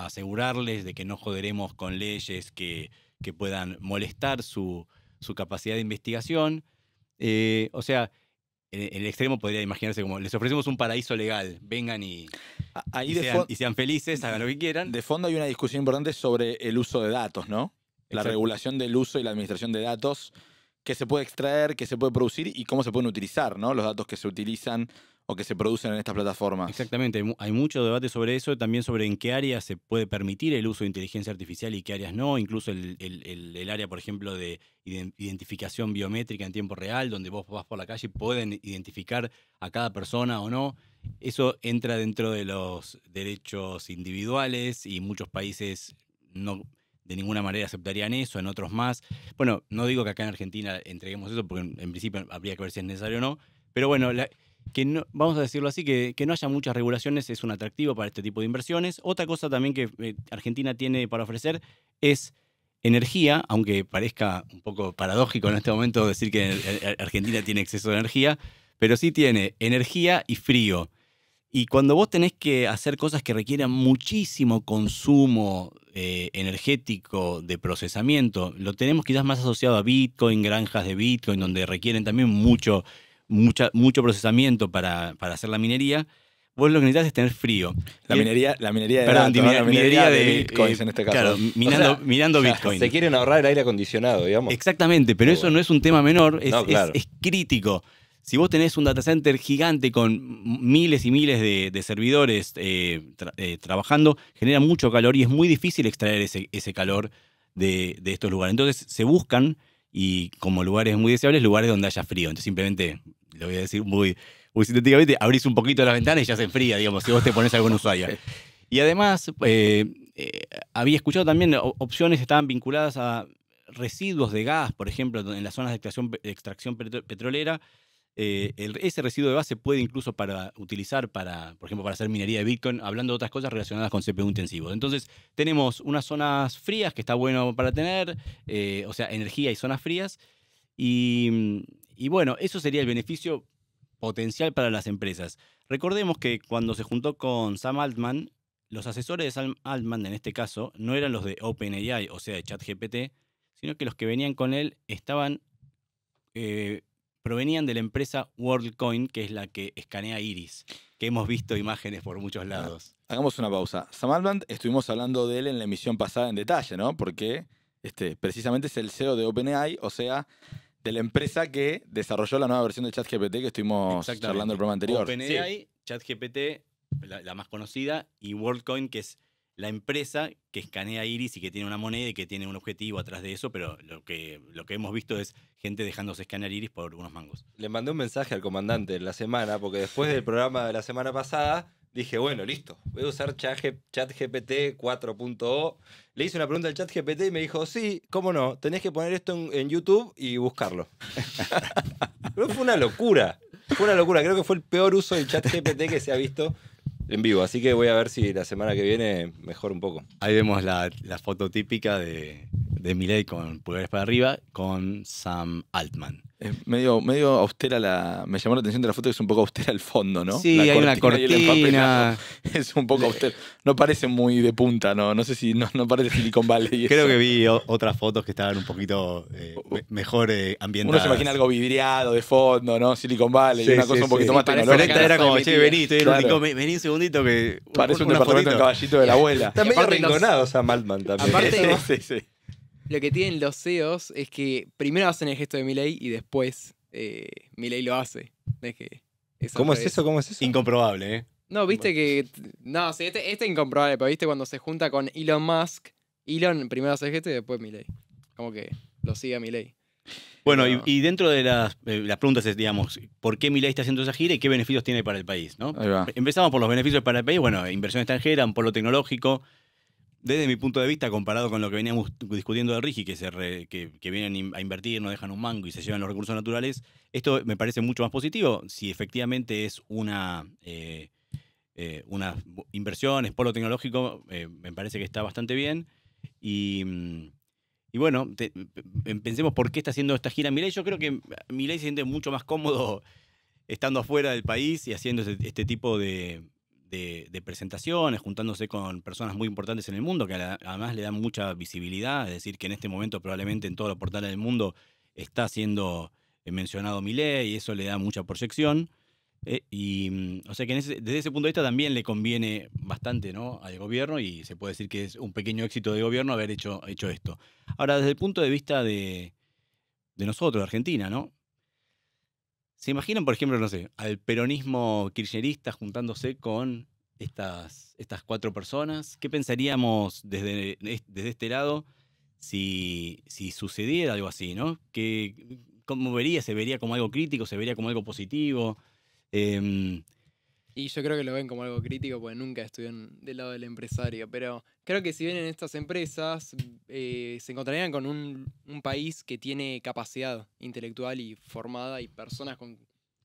[SPEAKER 5] asegurarles de que no joderemos con leyes que puedan molestar su capacidad de investigación. O sea, en el extremo podría imaginarse como les ofrecemos un paraíso legal, vengan y sean felices, hagan lo que quieran.
[SPEAKER 3] De fondo hay una discusión importante sobre el uso de datos, ¿no? La
[SPEAKER 5] Exacto.
[SPEAKER 3] regulación del uso y la administración de datos, qué se puede extraer, qué se puede producir y cómo se pueden utilizar, ¿no? Los datos que se utilizan o que se producen en estas plataformas.
[SPEAKER 5] Exactamente, hay mucho debate sobre eso, también sobre en qué áreas se puede permitir el uso de inteligencia artificial y qué áreas no, incluso el área, por ejemplo, de identificación biométrica en tiempo real, donde vos vas por la calle y pueden identificar a cada persona o no. Eso entra dentro de los derechos individuales y muchos países no de ninguna manera aceptarían eso, en otros más. Bueno, no digo que acá en Argentina entreguemos eso, porque en principio habría que ver si es necesario o no, pero bueno, que no, vamos a decirlo así, que no haya muchas regulaciones es un atractivo para este tipo de inversiones. Otra cosa también que Argentina tiene para ofrecer es energía, aunque parezca un poco paradójico en este momento decir que Argentina tiene exceso de energía, pero sí tiene energía y frío. Y cuando vos tenés que hacer cosas que requieran muchísimo consumo energético de procesamiento, lo tenemos quizás más asociado a Bitcoin, granjas de Bitcoin, donde requieren también mucho procesamiento para hacer la minería. Vos lo que necesitas es tener frío.
[SPEAKER 3] La minería de
[SPEAKER 5] perdón,
[SPEAKER 3] datos, ¿no? La minería de
[SPEAKER 5] bitcoins
[SPEAKER 3] bitcoins en este caso.
[SPEAKER 5] Claro, minando Bitcoin.
[SPEAKER 4] Se quieren ahorrar el aire acondicionado, digamos.
[SPEAKER 5] Exactamente, pero eso no es un tema menor,
[SPEAKER 4] Claro.
[SPEAKER 5] es crítico. Si vos tenés un data center gigante con miles y miles de servidores trabajando, genera mucho calor y es muy difícil extraer ese calor de estos lugares. Entonces se buscan, y como lugares muy deseables, lugares donde haya frío. Entonces simplemente, lo voy a decir muy sintéticamente, abrís un poquito la ventana y ya se enfría, digamos, si vos te pones algo en Ushuaia. Y además, había escuchado también opciones que estaban vinculadas a residuos de gas, por ejemplo, en las zonas de extracción petrolera. Ese residuo de gas se puede incluso utilizar por ejemplo, para hacer minería de Bitcoin, hablando de otras cosas relacionadas con CPU intensivos. Entonces, tenemos unas zonas frías que está bueno para tener, o sea, energía y zonas frías. Y bueno, eso sería el beneficio potencial para las empresas. Recordemos que cuando se juntó con Sam Altman, los asesores de Sam Altman, en este caso, no eran los de OpenAI, o sea, de ChatGPT, sino que los que venían con él provenían de la empresa WorldCoin, que es la que escanea iris, que hemos visto imágenes por muchos lados.
[SPEAKER 3] Hagamos una pausa. Sam Altman, estuvimos hablando de él en la emisión pasada en detalle, ¿no? Porque precisamente es el CEO de OpenAI, o sea, de la empresa que desarrolló la nueva versión de ChatGPT que estuvimos charlando en el programa anterior.
[SPEAKER 5] OpenAI, ChatGPT, la más conocida, y WorldCoin, que es la empresa que escanea iris y que tiene una moneda y que tiene un objetivo atrás de eso, pero lo que hemos visto es gente dejándose escanear iris por unos mangos.
[SPEAKER 4] Le mandé un mensaje al comandante en la semana, porque después del programa de la semana pasada dije, bueno, listo, voy a usar ChatGPT 4.0. Le hice una pregunta al ChatGPT y me dijo, sí, cómo no, tenés que poner esto en YouTube y buscarlo. Pero fue una locura, creo que fue el peor uso del ChatGPT que se ha visto en vivo, así que voy a ver si la semana que viene mejora un poco.
[SPEAKER 5] Ahí vemos la foto típica de Milei con pulgares para arriba con Sam Altman.
[SPEAKER 3] Es medio austera me llamó la atención de la foto, que es un poco austera el fondo, ¿no?
[SPEAKER 5] Sí, hay una cortina.
[SPEAKER 3] Es un poco austero. No parece muy de punta, ¿no? No sé si no parece Silicon Valley.
[SPEAKER 5] Creo que vi otras fotos que estaban un poquito mejor ambientadas.
[SPEAKER 3] Uno se imagina algo vidriado de fondo, ¿no? Silicon Valley, una cosa un poquito más tecnológica.
[SPEAKER 5] Esta era como, che, vení, estoy vení un segundito que...
[SPEAKER 3] Parece un departamento en Caballito de la Abuela.
[SPEAKER 4] Está medio arrinconado Sam Altman también.
[SPEAKER 6] Aparte,
[SPEAKER 3] sí.
[SPEAKER 6] Lo que tienen los CEOs es que primero hacen el gesto de Milei y después Milei lo hace.
[SPEAKER 4] ¿Cómo es eso?
[SPEAKER 5] Incomprobable, ¿eh?
[SPEAKER 6] No, viste que... No, sí, este es incomprobable, pero viste cuando se junta con Elon Musk, Elon primero hace el gesto y después Milei. Como que lo sigue a Milei.
[SPEAKER 5] Bueno, y dentro de las preguntas es, digamos, ¿por qué Milei está haciendo esa gira y qué beneficios tiene para el país, ¿no?
[SPEAKER 3] Ahí va.
[SPEAKER 5] Empezamos por los beneficios para el país. Bueno, inversión extranjera, un polo tecnológico. desde mi punto de vista, comparado con lo que veníamos discutiendo del RIGI, que vienen a invertir, no dejan un mango y se llevan los recursos naturales, esto me parece mucho más positivo. Si efectivamente es unas inversiones, polo tecnológico, me parece que está bastante bien. Y bueno, pensemos por qué está haciendo esta gira Milei. Yo creo que Milei se siente mucho más cómodo estando afuera del país y haciendo este tipo de presentaciones, juntándose con personas muy importantes en el mundo, que además le dan mucha visibilidad. Es decir, que en este momento probablemente en todos los portales del mundo está siendo mencionado Milei y eso le da mucha proyección. O sea que desde ese punto de vista también le conviene bastante, ¿no?, al gobierno, y se puede decir que es un pequeño éxito de gobierno haber hecho esto. Ahora, desde el punto de vista de nosotros, de Argentina, ¿no? ¿Se imaginan, por ejemplo, no sé, al peronismo kirchnerista juntándose con estas 4 personas? ¿Qué pensaríamos desde este lado si sucediera algo así, ¿no? ¿Cómo vería? ¿Se vería como algo crítico? ¿Se vería como algo positivo?
[SPEAKER 6] Y yo creo que lo ven como algo crítico porque nunca estuvieron del lado del empresario. Pero creo que si vienen estas empresas, se encontrarían con un país que tiene capacidad intelectual y formada y personas con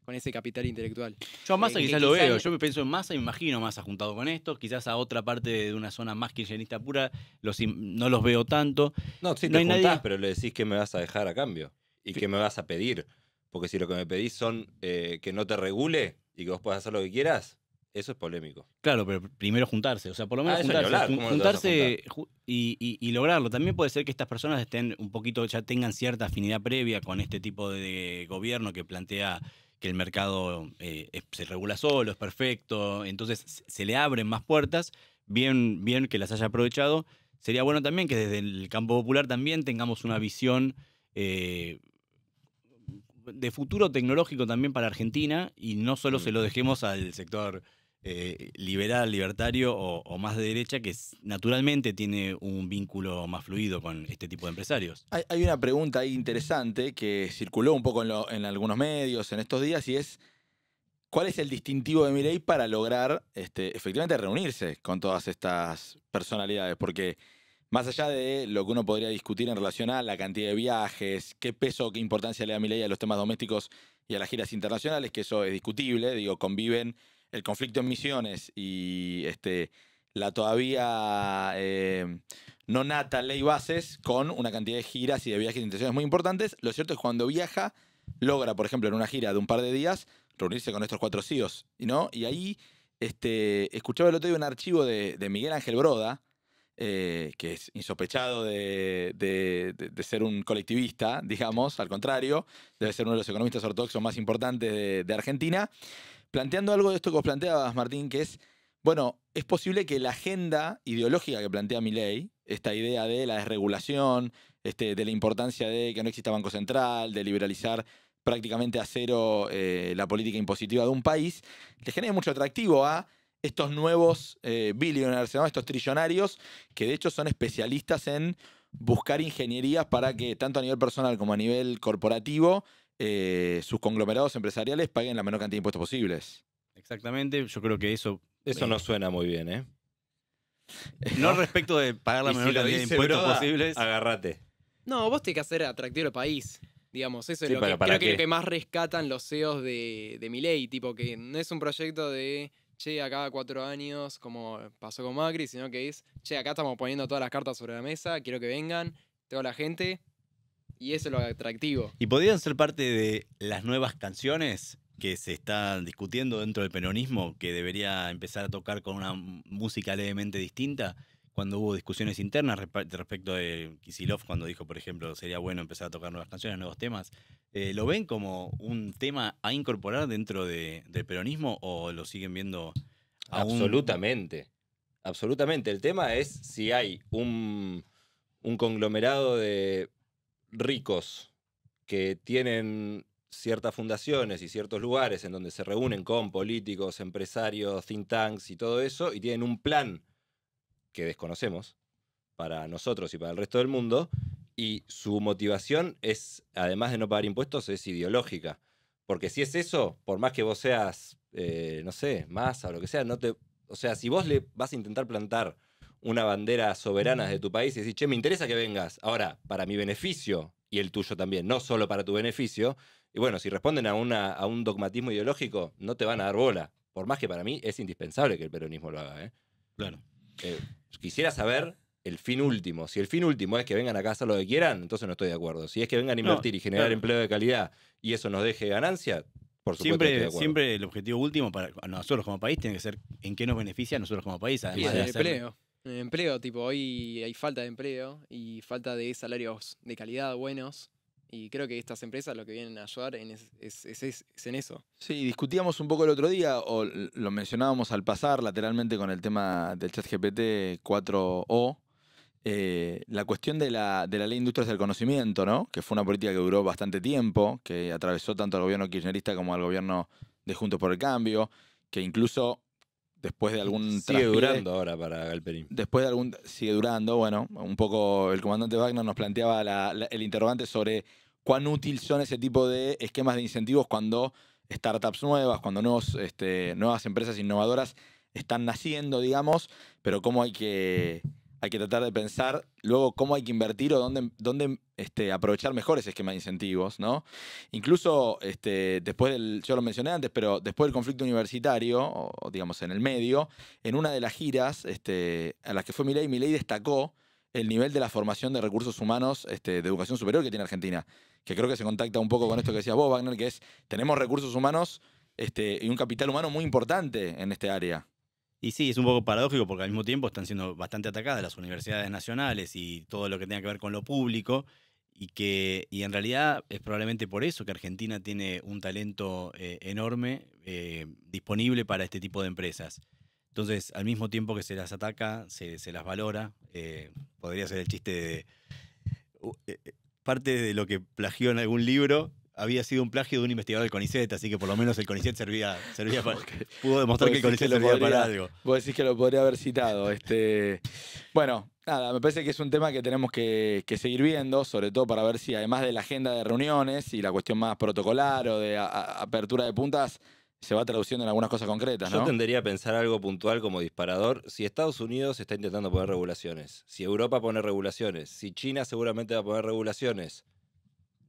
[SPEAKER 6] ese capital intelectual.
[SPEAKER 5] Yo a Massa quizás lo veo. Yo me pienso en Massa y me imagino a Massa juntado con esto. Quizás a otra parte de una zona más kirchnerista pura no los veo tanto.
[SPEAKER 4] No, sí, te juntás, pero le decís que me vas a dejar a cambio y que me vas a pedir. Porque si lo que me pedís son que no te regule y que vos puedas hacer lo que quieras, eso es polémico.
[SPEAKER 5] Claro, pero primero juntarse. O sea, por lo menos juntarse y lograrlo. También puede ser que estas personas estén un poquito, ya tengan cierta afinidad previa con este tipo de gobierno que plantea que el mercado se regula solo, es perfecto. Entonces se le abren más puertas. Bien que las haya aprovechado. Sería bueno también que desde el campo popular también tengamos una visión de futuro tecnológico también para Argentina y no solo se lo dejemos al sector liberal, libertario o más de derecha, que naturalmente tiene un vínculo más fluido con este tipo de empresarios.
[SPEAKER 3] Hay una pregunta ahí interesante que circuló un poco en algunos medios en estos días y es ¿cuál es el distintivo de Milei para lograr efectivamente reunirse con todas estas personalidades? Porque más allá de lo que uno podría discutir en relación a la cantidad de viajes, qué peso, qué importancia le da Milei a los temas domésticos y a las giras internacionales, que eso es discutible, conviven el conflicto en Misiones y la todavía no nata ley bases con una cantidad de giras y de viajes internacionales muy importantes. Lo cierto es que cuando viaja, logra, por ejemplo, en una gira de un par de días, reunirse con estos 4 CEOs, ¿no? Y ahí escuchaba el otro día un archivo de Miguel Ángel Broda, que es insospechado de ser un colectivista, digamos, al contrario, debe ser uno de los economistas ortodoxos más importantes de Argentina, planteando algo de esto que vos planteabas, Martín, que es, bueno, es posible que la agenda ideológica que plantea Milei, esta idea de la desregulación, de la importancia de que no exista banco central, de liberalizar prácticamente a cero la política impositiva de un país, le genera mucho atractivo a estos nuevos billionaires, ¿no? Estos trillonarios que de hecho son especialistas en buscar ingenierías para que tanto a nivel personal como a nivel corporativo sus conglomerados empresariales paguen la menor cantidad de impuestos posibles.
[SPEAKER 5] Exactamente, yo creo que eso
[SPEAKER 4] no suena muy bien, ¿eh?
[SPEAKER 5] No respecto de pagar la menor cantidad de impuestos posibles.
[SPEAKER 4] Agárrate.
[SPEAKER 6] No, vos tenés que hacer atractivo el país. Digamos, eso es
[SPEAKER 4] Sí,
[SPEAKER 6] lo que
[SPEAKER 4] pero
[SPEAKER 6] creo que es lo que más rescatan los CEOs de Milei. Tipo, que no es un proyecto de che, a cada 4 años, como pasó con Macri, sino que es, che, acá estamos poniendo todas las cartas sobre la mesa, quiero que vengan, tengo la gente, y eso es lo atractivo.
[SPEAKER 5] ¿Y podrían ser parte de las nuevas canciones que se están discutiendo dentro del peronismo, que debería empezar a tocar con una música levemente distinta? Cuando hubo discusiones internas respecto de Kicillof, cuando dijo, por ejemplo, sería bueno empezar a tocar nuevas canciones, nuevos temas, ¿lo ven como un tema a incorporar dentro del peronismo o lo siguen viendo aún?
[SPEAKER 4] Absolutamente. Absolutamente. El tema es si hay un conglomerado de ricos que tienen ciertas fundaciones y ciertos lugares en donde se reúnen con políticos, empresarios, think tanks y todo eso, y tienen un plan que desconocemos para nosotros y para el resto del mundo, y su motivación es, además de no pagar impuestos, es ideológica. Porque si es eso, por más que vos seas, no sé, Massa o lo que sea, o sea, si vos le vas a intentar plantar una bandera soberana de tu país y decís, che, me interesa que vengas. Ahora, para mi beneficio y el tuyo también, no solo para tu beneficio. Y bueno, si responden a un dogmatismo ideológico, no te van a dar bola. Por más que para mí es indispensable que el peronismo lo haga.
[SPEAKER 5] Claro.
[SPEAKER 4] Quisiera saber el fin último. Si el fin último es que vengan acá a hacer lo que quieran, entonces no estoy de acuerdo. Si es que vengan a invertir y generar empleo de calidad y eso nos deje ganancia, por supuesto estoy de acuerdo.
[SPEAKER 5] Siempre el objetivo último para nosotros como país tiene que ser en qué nos beneficia a nosotros como país. Además de
[SPEAKER 6] empleo. En el empleo, tipo, hoy hay falta de empleo y falta de salarios de calidad buenos. Y creo que estas empresas lo que vienen a ayudar es en eso.
[SPEAKER 3] Sí, discutíamos un poco el otro día, o lo mencionábamos al pasar lateralmente con el tema del ChatGPT 4o, la cuestión de la ley de industrias del conocimiento, ¿no? Que fue una política que duró bastante tiempo, que atravesó tanto al gobierno kirchnerista como al gobierno de Juntos por el Cambio, que incluso después de algún
[SPEAKER 4] sigue durando ahora para Galperín.
[SPEAKER 3] Después de algún sigue durando, bueno, un poco el comandante Wagner nos planteaba el interrogante sobre cuán útil son ese tipo de esquemas de incentivos cuando startups nuevas, cuando nuevas empresas innovadoras están naciendo, digamos, pero cómo hay que tratar de pensar luego cómo hay que invertir o dónde aprovechar mejor ese esquema de incentivos, ¿no? Incluso yo lo mencioné antes, pero después del conflicto universitario, o digamos en el medio, en una de las giras a las que fue Milei destacó el nivel de la formación de recursos humanos de educación superior que tiene Argentina, que creo que se contacta un poco con esto que decías vos, Wagner, que es, tenemos recursos humanos y un capital humano muy importante en este área.
[SPEAKER 5] Y sí, es un poco paradójico porque al mismo tiempo están siendo bastante atacadas las universidades nacionales y todo lo que tenga que ver con lo público y en realidad es probablemente por eso que Argentina tiene un talento enorme disponible para este tipo de empresas. Entonces, al mismo tiempo que se las ataca, se las valora. Podría ser el chiste de... parte de lo que plagió en algún libro había sido un plagio de un investigador del CONICET, así que por lo menos el CONICET servía para... Pudo demostrar que el CONICET servía para algo.
[SPEAKER 3] Vos decís que lo podría haber citado. Bueno, nada, me parece que es un tema que tenemos que seguir viendo, sobre todo para ver si además de la agenda de reuniones y la cuestión más protocolar o de apertura de puntas, se va traduciendo en algunas cosas concretas, ¿no?
[SPEAKER 4] Yo tendería a pensar algo puntual como disparador. Si Estados Unidos está intentando poner regulaciones, si Europa pone regulaciones, si China seguramente va a poner regulaciones,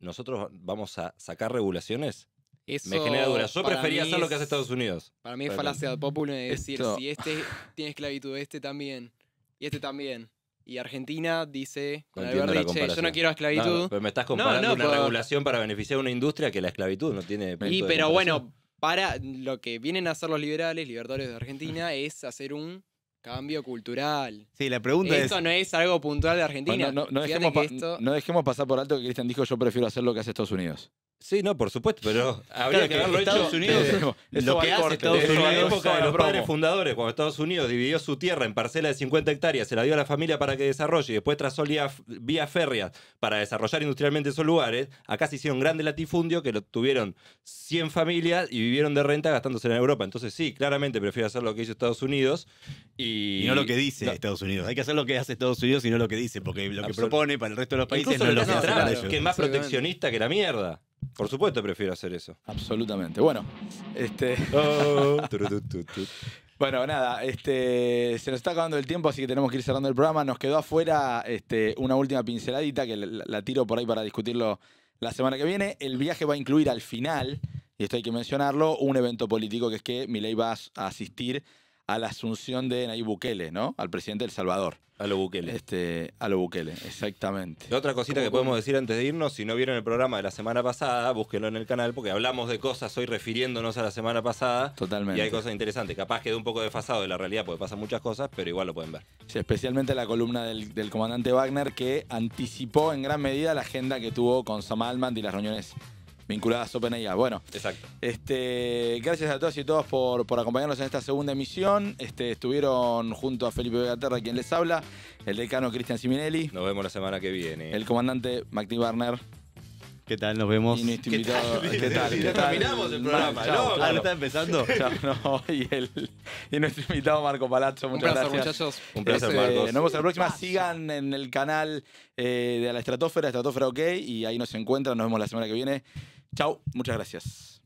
[SPEAKER 4] ¿nosotros vamos a sacar regulaciones?
[SPEAKER 6] Eso
[SPEAKER 4] me genera duda. Yo prefería hacer lo que hace Estados Unidos.
[SPEAKER 6] Para mí es falacia popular decir, si este tiene esclavitud, este también, y este también. Y Argentina dice, con Alberti, yo no quiero esclavitud.
[SPEAKER 4] No, pero me estás comparando una regulación para beneficiar a una industria que la esclavitud no tiene...
[SPEAKER 6] Pero bueno, para lo que vienen a hacer los libertarios de Argentina es hacer un cambio cultural.
[SPEAKER 5] Sí, la pregunta
[SPEAKER 6] esto no es algo puntual de Argentina.
[SPEAKER 3] Bueno, no dejemos pasar por alto que Cristian dijo yo prefiero hacer lo que hace Estados Unidos.
[SPEAKER 4] Sí, no, por supuesto, pero habría que haberlo
[SPEAKER 5] Estados
[SPEAKER 4] hecho.
[SPEAKER 5] Unidos,
[SPEAKER 3] lo que hace
[SPEAKER 5] Estados Unidos
[SPEAKER 4] en la época de los padres
[SPEAKER 3] promo.
[SPEAKER 4] fundadores, cuando Estados Unidos dividió su tierra en parcelas de 50 hectáreas, se la dio a la familia para que desarrolle y después trazó vías férreas para desarrollar industrialmente esos lugares, acá se hicieron grandes latifundios que lo tuvieron 100 familias y vivieron de renta gastándose en Europa. Entonces sí, claramente prefiero hacer lo que hizo Estados Unidos y
[SPEAKER 5] no lo que dice Estados Unidos. Hay que hacer lo que hace Estados Unidos y no lo que dice, porque lo que propone para el resto de los países
[SPEAKER 4] incluso
[SPEAKER 5] no es lo que hace para
[SPEAKER 4] Trump,
[SPEAKER 5] ellos.
[SPEAKER 4] que es más proteccionista que la mierda. Por supuesto prefiero hacer eso.
[SPEAKER 3] Absolutamente. Bueno, Bueno, nada, se nos está acabando el tiempo, así que tenemos que ir cerrando el programa. Nos quedó afuera una última pinceladita que la tiro por ahí para discutirlo la semana que viene. El viaje va a incluir al final, y esto hay que mencionarlo, un evento político que es que Milei va a asistir a la asunción de Nayib Bukele, ¿no? Al presidente de El Salvador.
[SPEAKER 4] A lo Bukele.
[SPEAKER 3] A lo Bukele, exactamente.
[SPEAKER 4] Y otra cosita que podemos decir antes de irnos, si no vieron el programa de la semana pasada, búsquenlo en el canal, porque hablamos de cosas hoy refiriéndonos a la semana pasada.
[SPEAKER 3] Totalmente.
[SPEAKER 4] Y hay cosas interesantes. Capaz quedó un poco desfasado de la realidad, porque pasan muchas cosas, pero igual lo pueden ver.
[SPEAKER 3] Sí, especialmente la columna del comandante Wagner, que anticipó en gran medida la agenda que tuvo con Sam Altman y las reuniones vinculadas a OpenAI. Bueno,
[SPEAKER 4] exacto.
[SPEAKER 3] Gracias a todos y todas por acompañarnos en esta segunda emisión. Estuvieron junto a Felipe Vegaterra, quien les habla, el decano Cristian Siminelli.
[SPEAKER 4] Nos vemos la semana que viene.
[SPEAKER 3] El comandante Macti Barner.
[SPEAKER 5] ¿Qué tal? Nos vemos.
[SPEAKER 3] Y nuestro invitado. ¿Qué tal?
[SPEAKER 4] Terminamos el programa.
[SPEAKER 5] ¿No está empezando?
[SPEAKER 3] Y nuestro invitado Marco Palazzo. Muchas gracias,
[SPEAKER 6] muchachos.
[SPEAKER 4] Un placer, Marcos.
[SPEAKER 3] Nos vemos en la próxima. Sigan en el canal de la Estratosfera OK, y ahí nos encuentran. Nos vemos la semana que viene. Chau, muchas gracias.